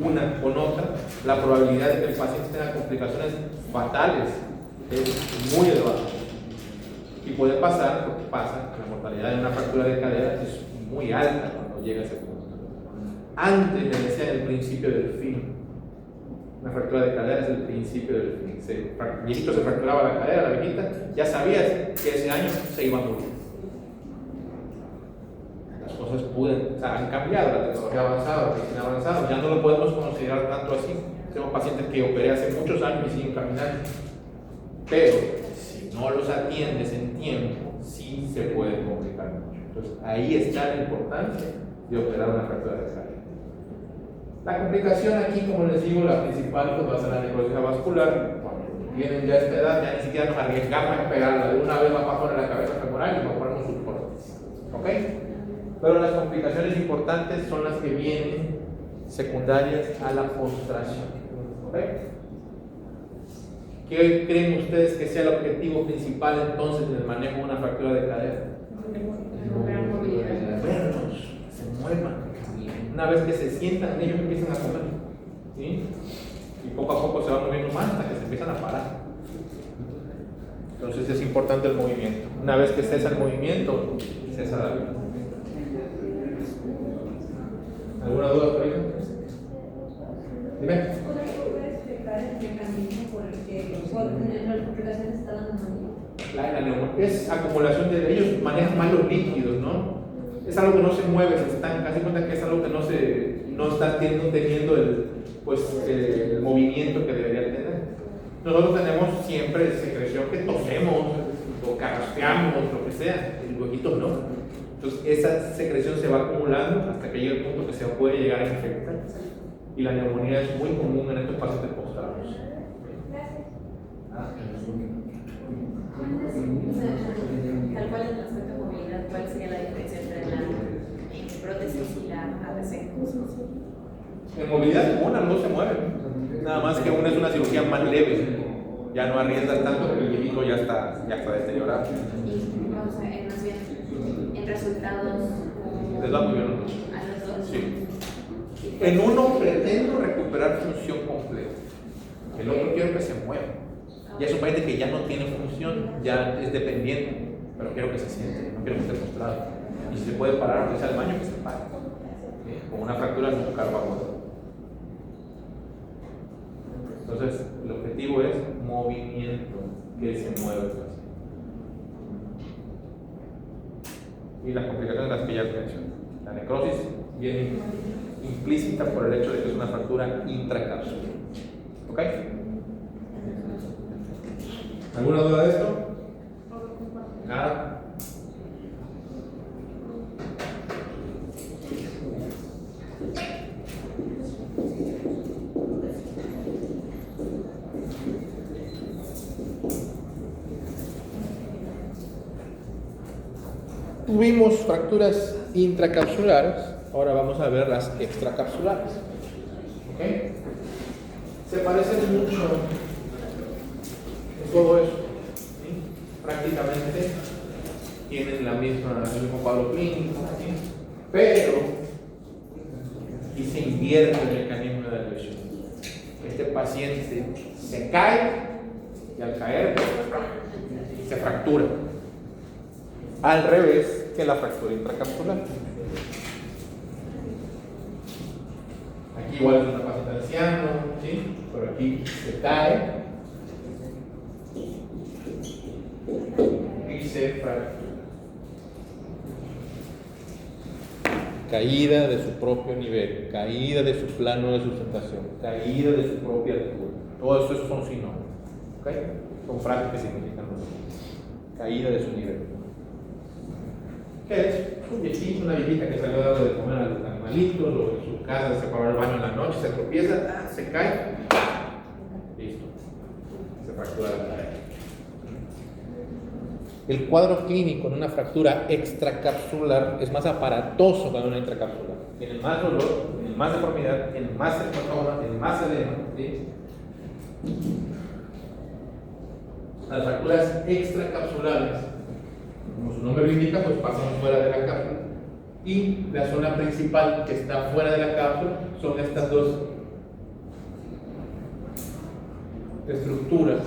una con otra, la probabilidad de que el paciente tenga complicaciones fatales es muy elevada. Y puede pasar, porque pasa, que la mortalidad de una fractura de cadera es muy alta cuando llega a ese punto. Antes le decía el principio del fin. Una fractura de cadera es el principio del fin. El viejito se fracturaba la cadera, la viejita, ya sabías que ese año se iba a morir. Las cosas han cambiado, la tecnología ha avanzado, la medicina ha avanzado, ya no lo podemos considerar tanto así. Tengo pacientes que operé hace muchos años y siguen caminando. Pero si no los atiendes en tiempo, sí se puede complicar mucho. Entonces ahí está la importancia de operar una fractura de cadera. La complicación aquí, como les digo, la principal pues va a ser la necrosis vascular. Cuando tienen ya esta edad, ya ni siquiera nos arriesgamos a pegarla. De una vez va a poner la cabeza femoral y va a poner un soporte. ¿Ok? Pero las complicaciones importantes son las que vienen secundarias a la postración. ¿Ok? ¿Qué creen ustedes que sea el objetivo principal entonces en el manejo de una fractura de cadera? Lograr movilidad. Moverlos, que se muevan. Una vez que se sientan, ellos empiezan a comer. ¿Sí? Y poco a poco se van moviendo más hasta que se empiezan a parar. Entonces es importante el movimiento. Una vez que cesa el movimiento, cesa la vida. ¿Alguna duda por ahí? Dime. ¿Puede explicar el mecanismo por el que las complicaciones están dando? Es acumulación de ellos, manejan más los líquidos, ¿no? Es algo que no se mueve, se estanca, se cuenta que es algo que no está teniendo el movimiento que debería tener. Nosotros tenemos siempre secreción que tosemos o carraspeamos, lo que sea, el huequito no. Entonces esa secreción se va acumulando hasta que llega el punto que se puede llegar a infectar. Y la neumonía es muy común en estos pacientes postrados. Tal cual en el aspecto de movilidad, ¿cuál sería la diferencia entre la prótesis y la ABC? En movilidad, una no se mueve. Nada más que una es una cirugía más leve. Ya no arriesgas tanto porque el viejito ya está deteriorado. Y vamos a ver, más bien, en resultados. ¿Les va muy bien? ¿A los dos? Sí. En uno pretendo recuperar función completa. El otro quiero que se mueva. Ya es un paciente que ya no tiene función, ya es dependiente, pero quiero que se siente, no quiero que esté postrado. Y si se puede parar, aunque sea al baño, que se pare. Con una fractura nunca va a poder. Entonces, el objetivo es movimiento, que se mueva el paciente. Y las complicaciones las que ya mencioné. La necrosis viene implícita por el hecho de que es una fractura intracapsular. ¿Ok? ¿Alguna duda de esto? Nada. Tuvimos fracturas intracapsulares, ahora vamos a ver las extracapsulares. ¿Ok? Se parecen mucho en todo eso. ¿Sí? Prácticamente tienen el mismo cuadro clínico, ¿sí? Pero aquí se invierte el mecanismo de la lesión. Este paciente se cae y al caer se fractura. Al revés que la fractura intracapsular. Aquí igual es una paciente anciano, ¿sí? Pero aquí se cae y se fractura. Caída de su propio nivel, caída de su plano de sustentación, caída de su propia altura. Todo esto son sinónimos. ¿Ok? Son frases que significan lo mismo. Caída de su nivel. ¿Qué es? Un viejito, una viejita que salió a darle de comer a los animalitos, o en su casa se para el baño en la noche, se tropieza, se cae, listo, se fractura la cadera. El cuadro clínico en una fractura extracapsular es más aparatoso que en una intracapsular. Tiene más dolor, tiene más deformidad, tiene más hematoma, tiene más edema. ¿Sí? Las fracturas extracapsulares, como su nombre lo indica, pues pasan fuera de la cápsula. Y la zona principal que está fuera de la cápsula son estas dos estructuras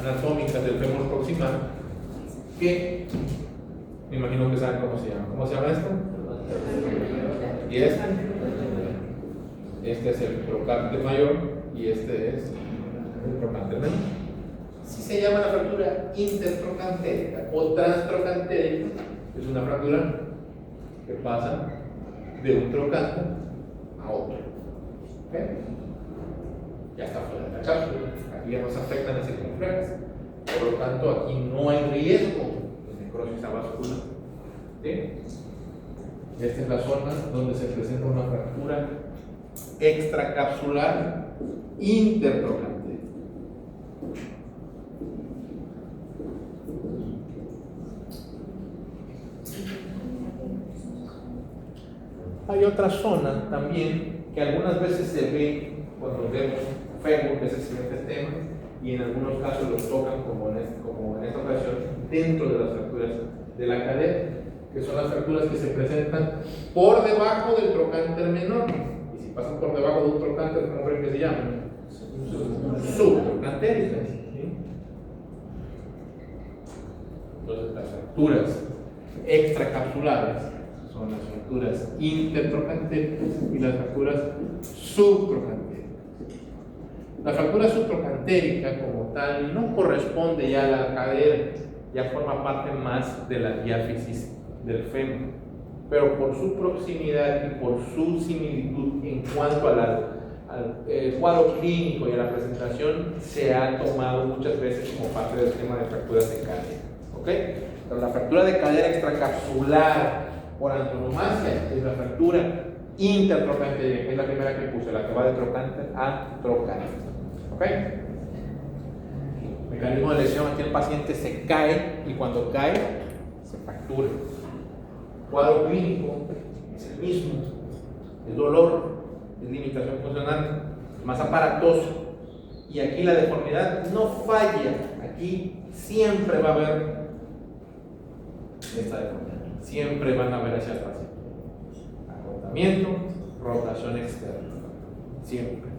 anatómicas del fémur proximal que me imagino que saben cómo se llama. ¿Cómo se llama esto? Y este. Este es el trocánter mayor y este es el trocánter menor. Si se llama la fractura intertrocantérica o transtrocantérica, es una fractura que pasa de un trocánter a otro. ¿Okay? Ya está fuera de la cápsula, aquí ya no se afectan las circunferencias. Por lo tanto, aquí no hay riesgo de necrosis avascular. ¿Sí? Esta es la zona donde se presenta una fractura extracapsular intertrocantérica. hay otra zona también que algunas veces se ve cuando vemos fémur, que es el siguiente tema, y en algunos casos los tocan, como en esta ocasión, dentro de las fracturas de la cadera, que son las fracturas que se presentan por debajo del trocánter menor. Y si pasan por debajo de un trocánter, ¿cómo creen que se llaman? Subtrocantéricas. ¿Sí? Entonces, las fracturas extracapsulares son las fracturas intertrocantéricas y las fracturas subtrocantéricas. La fractura subtrocantérica como tal no corresponde ya a la cadera, ya forma parte más de la diáfisis del fémur, pero por su proximidad y por su similitud en cuanto al cuadro clínico y a la presentación, se ha tomado muchas veces como parte del tema de fracturas de cadera. ¿Ok? Pero la fractura de cadera extracapsular por antonomasia es la fractura intertrocantérica, que es la primera que puse, la que va de trocánter a trocánter. ¿Ok? Mecanismo de lesión: aquí el paciente se cae y cuando cae se fractura. Cuadro clínico es el mismo, es dolor, es limitación funcional, es más aparatoso, y aquí la deformidad no falla, aquí siempre va a haber esta deformidad, siempre van a ver hacia el paciente. Acortamiento, rotación externa, siempre.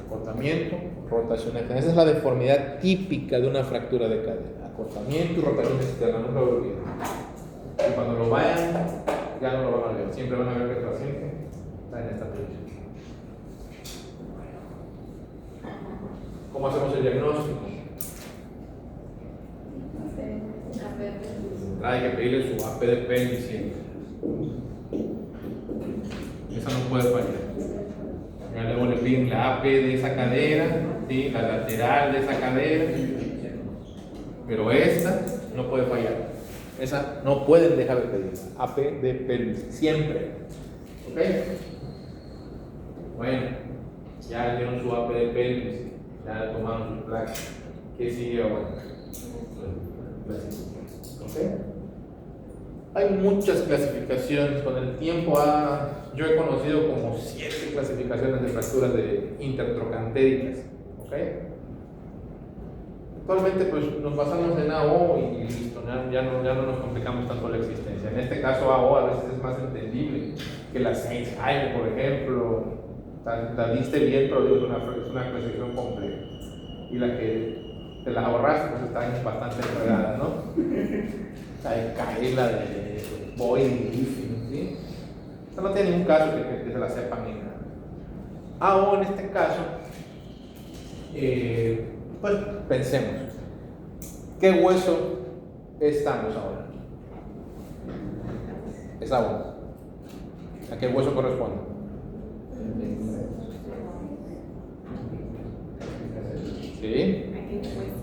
Acortamiento, rotación externa. Esa es la deformidad típica de una fractura de cadera. Acortamiento y rotación externa, nunca lo olviden. Y cuando lo vayan, ya no lo van a ver. Siempre van a ver que el paciente está en esta posición. ¿Cómo hacemos el diagnóstico? Hay que pedirle su AP de pelvis siempre. Esa no puede fallar. Ya luego le piden la AP de esa cadera, ¿sí? La lateral de esa cadera, pero esta no puede fallar. Esa no pueden dejar de pedir. AP de pelvis, siempre. ¿Ok? Bueno, ya le dieron su AP de pelvis, ya tomaron sus placas. ¿Qué sigue ahora? ¿Ok? Hay muchas clasificaciones. Con el tiempo yo he conocido como 7 clasificaciones de fracturas intertrocantéricas. ¿Ok? Actualmente pues nos basamos en AO y listo, ya no nos complicamos tanto la existencia. En este caso AO a veces es más entendible que la 6 Jaime, por ejemplo. La diste bien, pero es una clasificación compleja. Y la que te las ahorraste pues está bastante enredada, ¿no? La de Kaela, de Boyd y Griffin, ¿sí? Esto no tiene ningún caso que se la sepan ni nada. AO en este caso, pues pensemos, ¿qué hueso estamos ahora? Es AO. ¿A qué hueso corresponde? ¿Sí?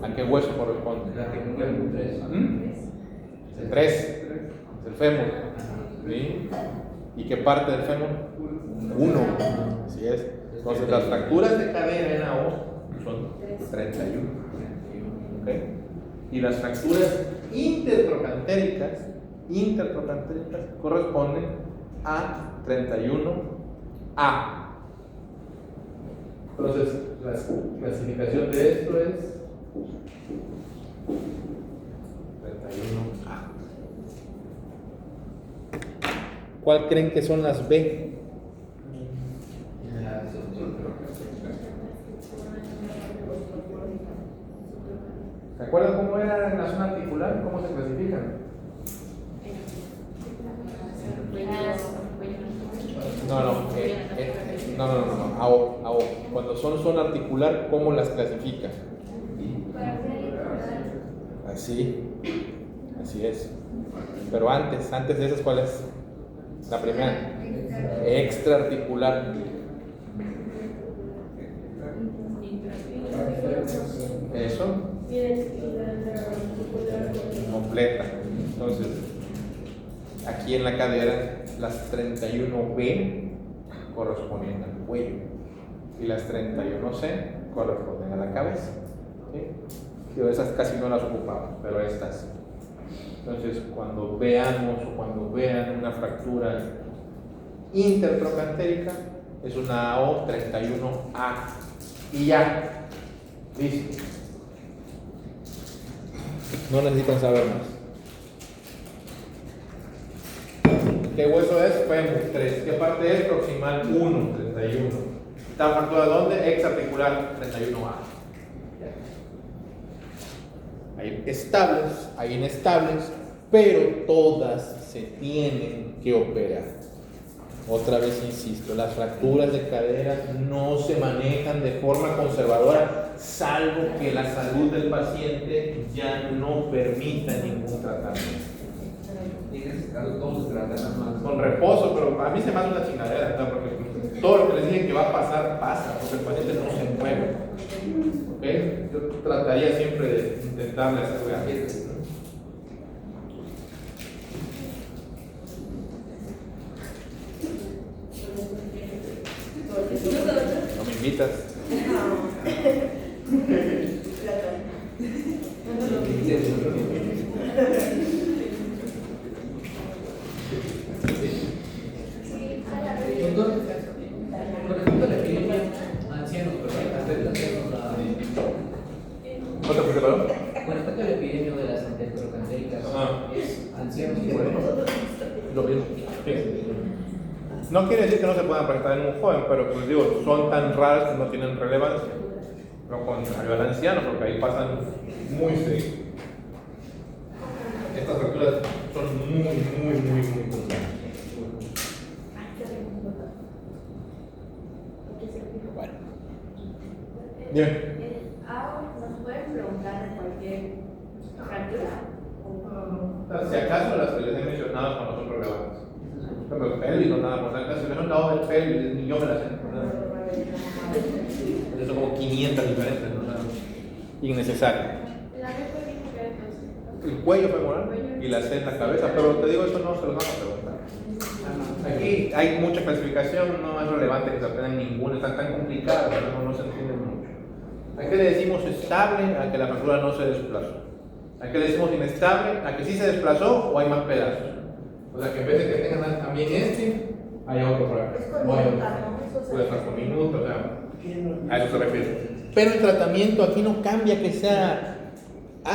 ¿A qué hueso corresponde? El 3, es el fémur. ¿Sí? ¿Y qué parte del fémur? 1. Así es. Entonces las fracturas de cadera en AO son 31. ¿Okay? Y las fracturas intertrocantéricas corresponden a 31A. Entonces, la clasificación de esto es 31A. ¿Cuál creen que son las B? ¿Se acuerdan cómo era en la zona articular? ¿Cómo se clasifican? No. AO. Cuando son zona articular, ¿cómo las clasifican? Así es. Pero antes de esas, ¿cuál es? La primera, extraarticular. Eso. Completa. Entonces, aquí en la cadera, las 31B corresponden al cuello. y las 31C corresponden a la cabeza. ¿Sí? Yo esas casi no las ocupaba, pero estas. Entonces, cuando veamos o cuando vean una fractura intertrocantérica, es una AO 31A. Y ya, listo. No necesitan saber más. ¿Qué hueso es? Fémur 3. ¿Qué parte es? Proximal 1, 31. ¿Está fractura dónde? Exarticular 31A. Hay estables, hay inestables, pero todas se tienen que operar. Otra vez insisto, las fracturas de cadera no se manejan de forma conservadora, salvo que la salud del paciente ya no permita ningún tratamiento. Y en ese caso, ¿cómo se trata? Nada más. Con reposo, pero a mí se me hace una chingadera, ¿no? Porque todo lo que les dije que va a pasar, pasa, porque el paciente no se mueve. ¿Ok? Yo trataría siempre de intentarle hacer ejercicio. No me invitas. Doctor, con respecto a la epidemia, ancianos, ¿Otra preparó? con respecto a la epidemia de las intertrocantéricas, es ancianos y jóvenes. Lo mismo. Sí. No quiere decir que no se puedan presentar en un joven, pero pues digo, son tan raras que no tienen relevancia. Lo contrario al anciano, porque ahí pasan muy seguido. Estas fracturas son muy comunes. Bueno. Bien. ¿Nos pueden preguntar de cualquier fractura? Si acaso las que les he mencionado cuando son relevantes. Por ejemplo, el pélvico, nada más. Si me han dado el pélvico, ni yo me las sé. Son como 500 diferentes, ¿no? Innecesario. La de cuello que entonces. El cuello femoral y la C en la cabeza, pero te digo, eso no se los van a preguntar. Aquí hay mucha clasificación, no es relevante que se aprendan ninguna, están tan complicadas, no se entienden mucho. ¿A qué le decimos estable? A que la fractura no se desplazó. ¿A qué le decimos inestable? A que sí se desplazó o hay más pedazos. O sea que en vez de que tengan también hay otro por acá. No hay otro. Puede estar con minutos, o sea, a eso se refiere. Pero el tratamiento aquí no cambia que sea,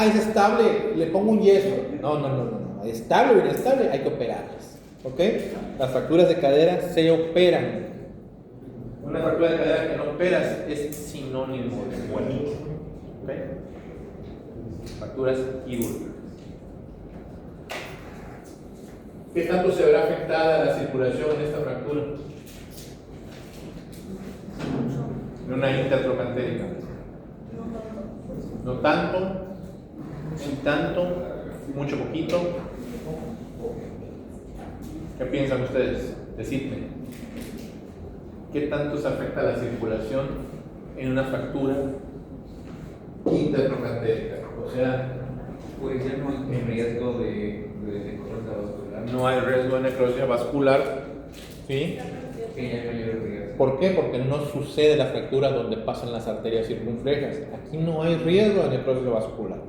es estable, le pongo un yeso. No. Estable o inestable, hay que operarlas. ¿Ok? Las fracturas de cadera se operan. Una fractura de cadera que no operas es sinónimo de muerte. ¿Ok? Fracturas quirúrgicas. ¿Qué tanto se verá afectada la circulación en esta fractura? En una intertrocantérica. No tanto, sí tanto, mucho poquito. ¿Qué piensan ustedes? Decidme. ¿Qué tanto se afecta la circulación en una fractura intertrocantérica? O sea, Pues ya no hay riesgo de necrosis vascular. no hay riesgo de necrosis vascular. ¿Sí? Que ya no hay riesgo. ¿Por qué? Porque no sucede la fractura donde pasan las arterias circunflejas. Aquí no hay riesgo de necrosis vascular.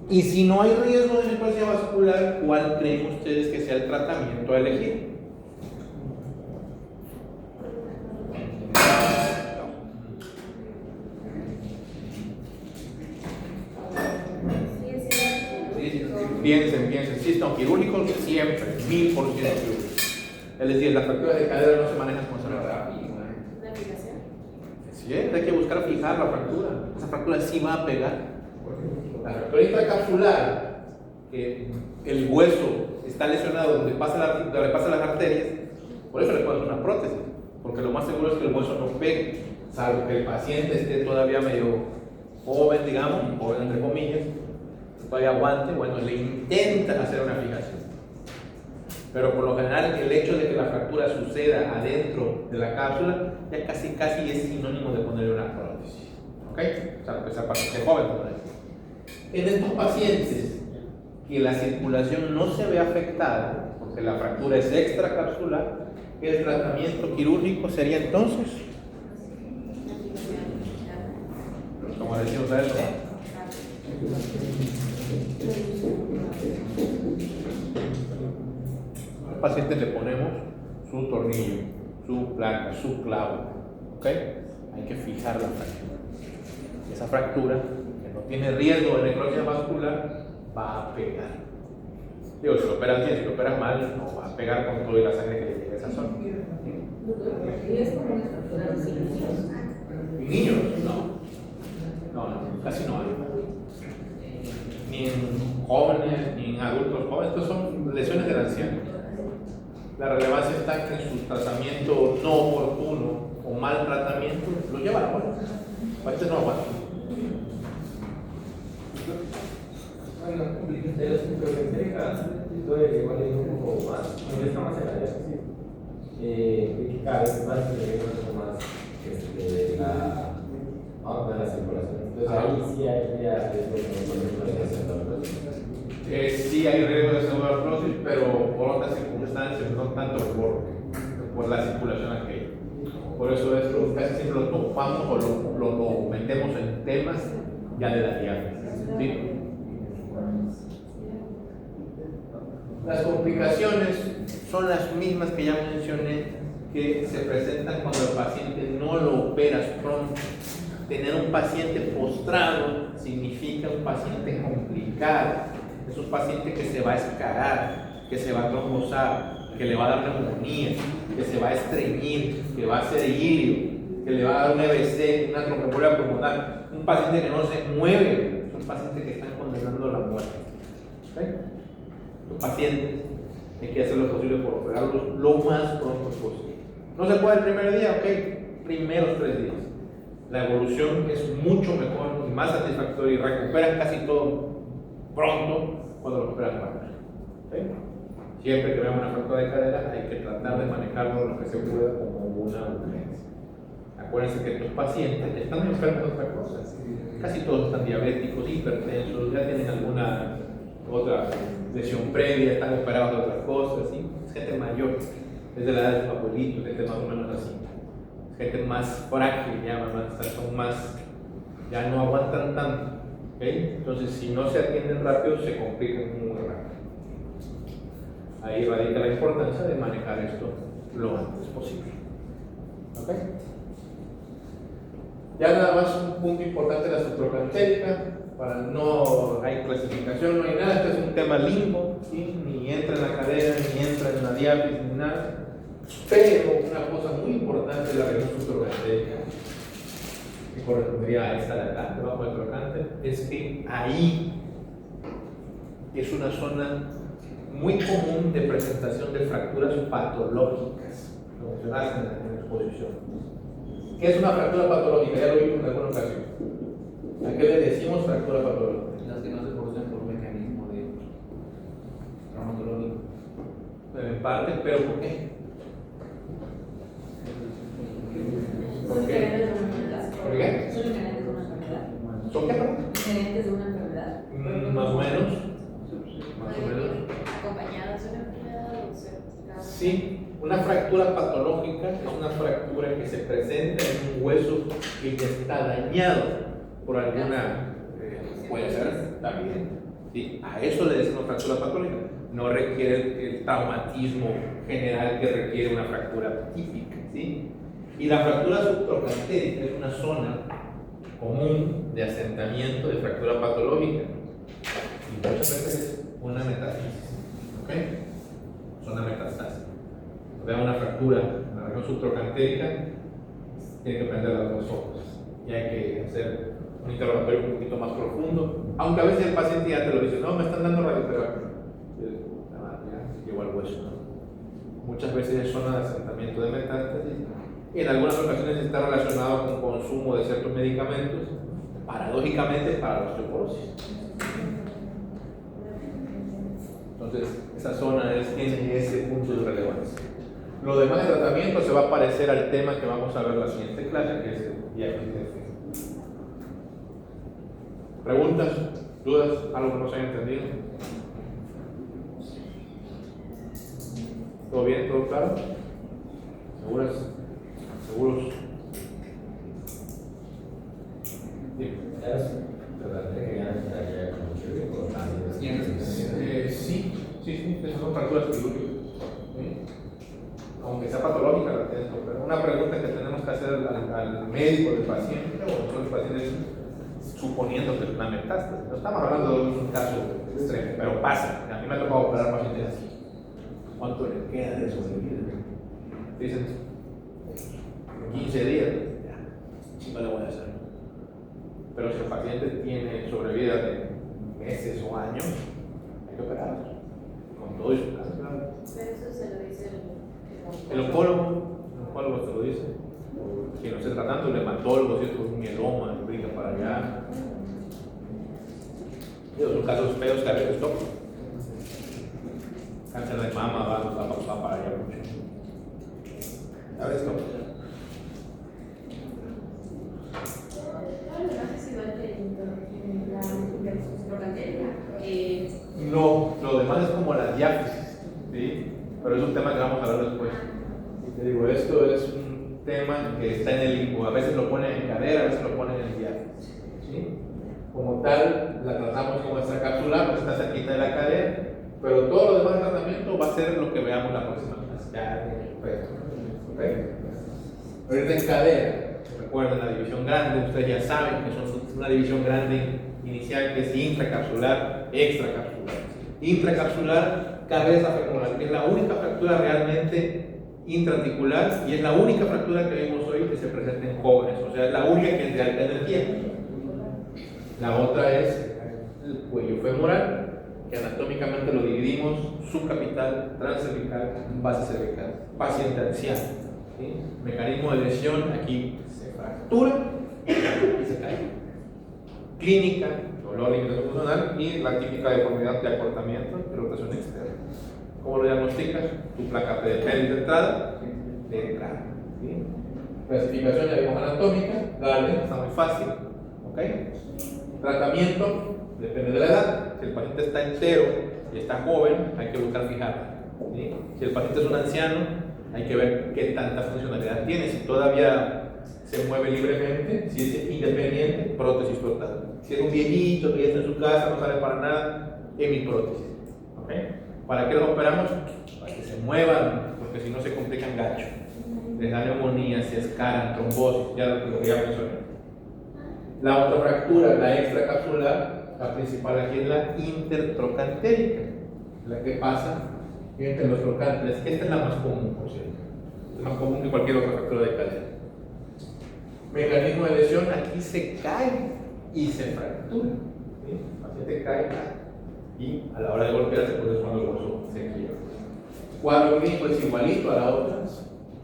Y si no hay riesgo de necrosis vascular, ¿cuál creen ustedes que sea el tratamiento a elegir? Piensen, sistema quirúrgico siempre, 1000% quirúrgico. Es decir, las fracturas de cadera no se manejan con sonografía. ¿Una aplicación? Sí, hay que buscar fijar la fractura. Esa fractura sí va a pegar. La fractura intracapsular, que el hueso está lesionado donde pasan las arterias, por eso le ponen una prótesis, porque lo más seguro es que el hueso no pegue, salvo que el paciente esté todavía medio joven, digamos, joven entre comillas, todavía aguante, bueno, le intentan hacer una fijación. Pero por lo general el hecho de que la fractura suceda adentro de la cápsula ya casi es sinónimo de ponerle una prótesis. ¿Ok? O sea, esa paciente joven. En estos pacientes que la circulación no se ve afectada, porque la fractura es extracapsular, el tratamiento quirúrgico sería entonces decimos a eso. Al paciente le ponemos su tornillo, su placa, su clavo, ¿ok? Hay que fijar la fractura. Esa fractura, que no tiene riesgo de necrosis vascular, va a pegar. Digo, si lo operas bien, si lo operas mal, no va a pegar con toda la sangre que le llegue a esa zona. Y es como una fractura de niños. ¿En niños? No, casi no hay. Ni en jóvenes, ni en adultos jóvenes. Estas son lesiones del anciano. La relevancia está que en su tratamiento no oportuno o mal tratamiento lo lleva a la muerte. Este no aguanta. Bueno, de los microcentéricas, estoy igual un poco más, me gusta más en la diálisis. Que cada vez más se ve un poco más la circulación. Entonces ahí sí hay riesgo de Sí hay riesgo de pseudoartrosis, pero por otras circunstancias, no tanto por la circulación aquella. Por eso esto casi siempre lo topamos o lo metemos en temas ya de la diálisis. ¿Sí? Las complicaciones son las mismas que ya mencioné, que se presentan cuando el paciente no lo operas pronto. Tener un paciente postrado significa un paciente complicado. Es un paciente que se va a escarar, que se va a trombosar, que le va a dar neumonía, que se va a estreñir, que va a hacer ilio, que le va a dar un EBC, una tromboembolia pulmonar. Un paciente que no se mueve, es un paciente que están condenando a la muerte. ¿Okay? Los pacientes hay que hacer lo posible por operarlos lo más pronto posible. No se puede el primer día, ok, primeros 3 días. La evolución es mucho mejor y más satisfactoria y recuperan casi todo pronto cuando lo operan rápido. ¿Okay? Siempre que veamos una fractura de cadera hay que tratar de manejarlo lo que se pueda como una urgencia. Acuérdense que estos pacientes están enfermos de otra cosa. Casi todos están diabéticos, hipertensos, ya tienen alguna otra lesión previa, están operados de otras cosas, ¿sí? Es gente mayor, es de la edad de los abuelitos, gente más o menos así. Gente más frágil, son más, ya no aguantan tanto. ¿Okay? Entonces, si no se atienden rápido, se complican muy rápido. Ahí radica la importancia de manejar esto lo antes posible. ¿Okay? Ya nada más un punto importante de la subtrocantérica, para no hay clasificación, no hay nada, este es un tema limbo, ¿sí? Ni entra en la cadera, ni entra en la diálisis, ni nada. Pero una cosa muy importante de la región subtrocantérica, que correspondería a esta de acá, debajo del trocánter, es que ahí es una zona muy común de presentación de fracturas patológicas, como mencionaste en la exposición. ¿Qué es una fractura patológica? Ya lo vimos en alguna ocasión. ¿A qué le decimos fractura patológica? Las que no se producen por un mecanismo de traumatológico. En parte, pero ¿por qué? Son diferentes de una enfermedad. ¿Por qué? Son diferentes de una enfermedad. ¿Son qué? Diferentes de una enfermedad. Más o menos. Más o menos. Acompañadas de una enfermedad o sea, Sí, una fractura patológica es una fractura que se presenta en un hueso que ya está dañado por alguna, puede ser también. ¿Sí? A eso le decimos fractura patológica. No requiere el traumatismo general que requiere una fractura típica. ¿Sí? Y la fractura subtrocantérica es una zona común de asentamiento de fractura patológica. Y muchas veces es una metástasis. ¿Ok? Zona metastásica. Vean una fractura en la región subtrocantérica, tiene que prender las dos ojos. Y hay que hacer un interrogatorio un poquito más profundo. Aunque a veces el paciente ya te lo dice, no, me están dando radioterapia. Ya llegó al hueso, ¿no? Muchas veces es zona de asentamiento de metástasis. Y en algunas ocasiones está relacionado con consumo de ciertos medicamentos, paradójicamente para la osteoporosis. Entonces, esa zona tiene ese punto de relevancia. Lo demás de tratamiento se va a parecer al tema que vamos a ver en la siguiente clase, que es el diagnóstico. ¿Preguntas? ¿Dudas? ¿Algo que no se haya entendido? ¿Todo bien? ¿Todo claro? ¿Seguras? ¿Seguros? Bien. Sí, esas son fracturas quirúrgicas. ¿Sí? Aunque sea patológica, la tienes que operar. Una pregunta que tenemos que hacer al médico del paciente o nosotros pacientes, suponiendo que es una metástasis. No estamos hablando de un caso extremo, pero pasa. A mí me ha tocado operar pacientes así. ¿Cuánto le queda de sobrevivir? Dicen 15 días. Ya, sí me lo voy a hacer. Pero si el paciente tiene sobrevida de meses o años, hay que operarlos. Con todo y su caso. Pero eso se lo dice El oncólogo te lo dice. Quien lo esté tratando, el hematólogo, si es un mieloma, brinca para allá. Son casos feos que a veces tocan. Cáncer de mama va para allá mucho. A veces toca. No, lo demás es como la diáfisis, ¿sí? Pero es un tema que vamos a hablar después. Y te digo, esto es un tema que está en el limbo. A veces lo ponen en cadera, a veces lo ponen en diáfisis, ¿sí? Como tal, la tratamos como extracapsular, pues está cerquita de la cadera, pero todo lo demás del tratamiento va a ser lo que veamos la próxima clase. Ya, perfecto. ¿Okay? Ahorita en cadera, recuerden la división grande, ustedes ya saben que son una división grande inicial que es intracapsular, extracapsular. Intracapsular, cabeza femoral, que es la única fractura realmente intraarticular y es la única fractura que vemos hoy que se presenta en jóvenes, o sea, es la única que es de alta energía. La otra es el cuello femoral, que anatómicamente lo dividimos subcapital, transcervical, base cervical, paciente anciano. ¿Sí? Mecanismo de lesión, aquí se fractura y se cae. Clínica, dolor, limitación funcional y la típica deformidad de acortamiento de rotación externa. ¿Cómo lo diagnosticas? Tu placa PDP de entrada. ¿Sí? Clasificación ya vimos anatómica, dale, está muy fácil. ¿Ok? Tratamiento, depende de la edad. Si el paciente está entero y está joven, hay que buscar fijar. ¿Sí? Si el paciente es un anciano, hay que ver qué tanta funcionalidad tiene. Si todavía se mueve libremente, si es independiente, prótesis total. Si es un viejito que ya está en su casa, no sale para nada, hemiprótesis. ¿Okay? ¿Para qué los operamos? Para que se muevan, porque si no se complican gacho. Les da neumonía, se escaran, trombosis, ya lo que ya mencioné. La otra fractura, la extracapsular, la principal aquí es la intertrocantérica, la que pasa entre los trocánteres. Esta es la más común, por cierto. Es más común que cualquier otra fractura de cadera. Mecanismo de lesión, aquí se cae y se fractura. ¿Sí? El paciente cae y a la hora de golpearse, pues es cuando el hueso se quiebra. Cuadro clínico es igualito a la otra,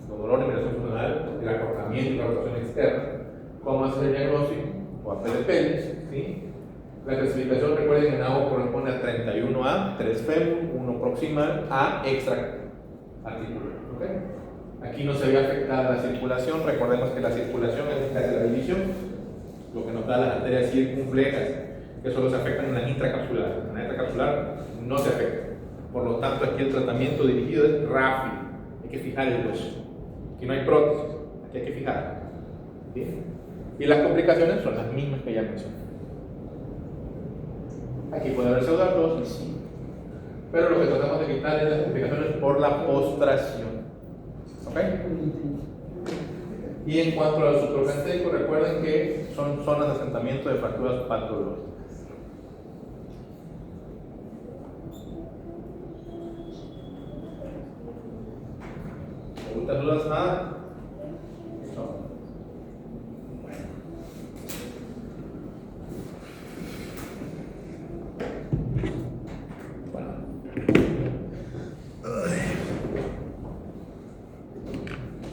dolor, limitación funcional, el acortamiento y la rotación externa. ¿Cómo hacer el diagnóstico? O a PDP, ¿sí? La clasificación, recuerden que en AO corresponde a 31A, 3 fémur, 1 proximal, A extraarticular. ¿Okay? Aquí no se ve afectada la circulación. Recordemos que la circulación es la de la división, lo que nos da las arterias circunflejas, que solo se afectan en la intracapsular. En la intracapsular no se afecta. Por lo tanto, aquí el tratamiento dirigido es rápido. Hay que fijar el hueso. Aquí no hay prótesis, aquí hay que fijar. ¿Sí? Y las complicaciones son las mismas que ya mencioné. Aquí puede haber pseudartrosis, sí. Pero lo que tratamos de evitar es las complicaciones por la postración. ¿Ok? Y en cuanto al supracantérico, recuerden que son zonas de asentamiento de fracturas patológicas. ¿Preguntas, dudas, nada? No.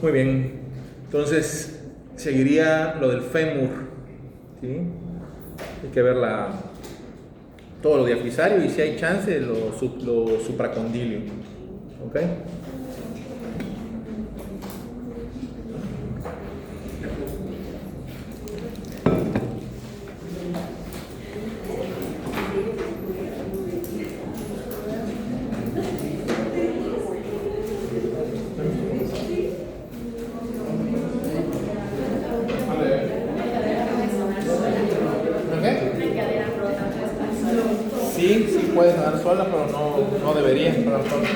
Muy bien, entonces seguiría lo del fémur, ¿sí? Hay que ver todo lo diafisario y si hay chance lo supracondilio, ¿ok? Sí, sí puede nadar sola, pero no debería nadar sola.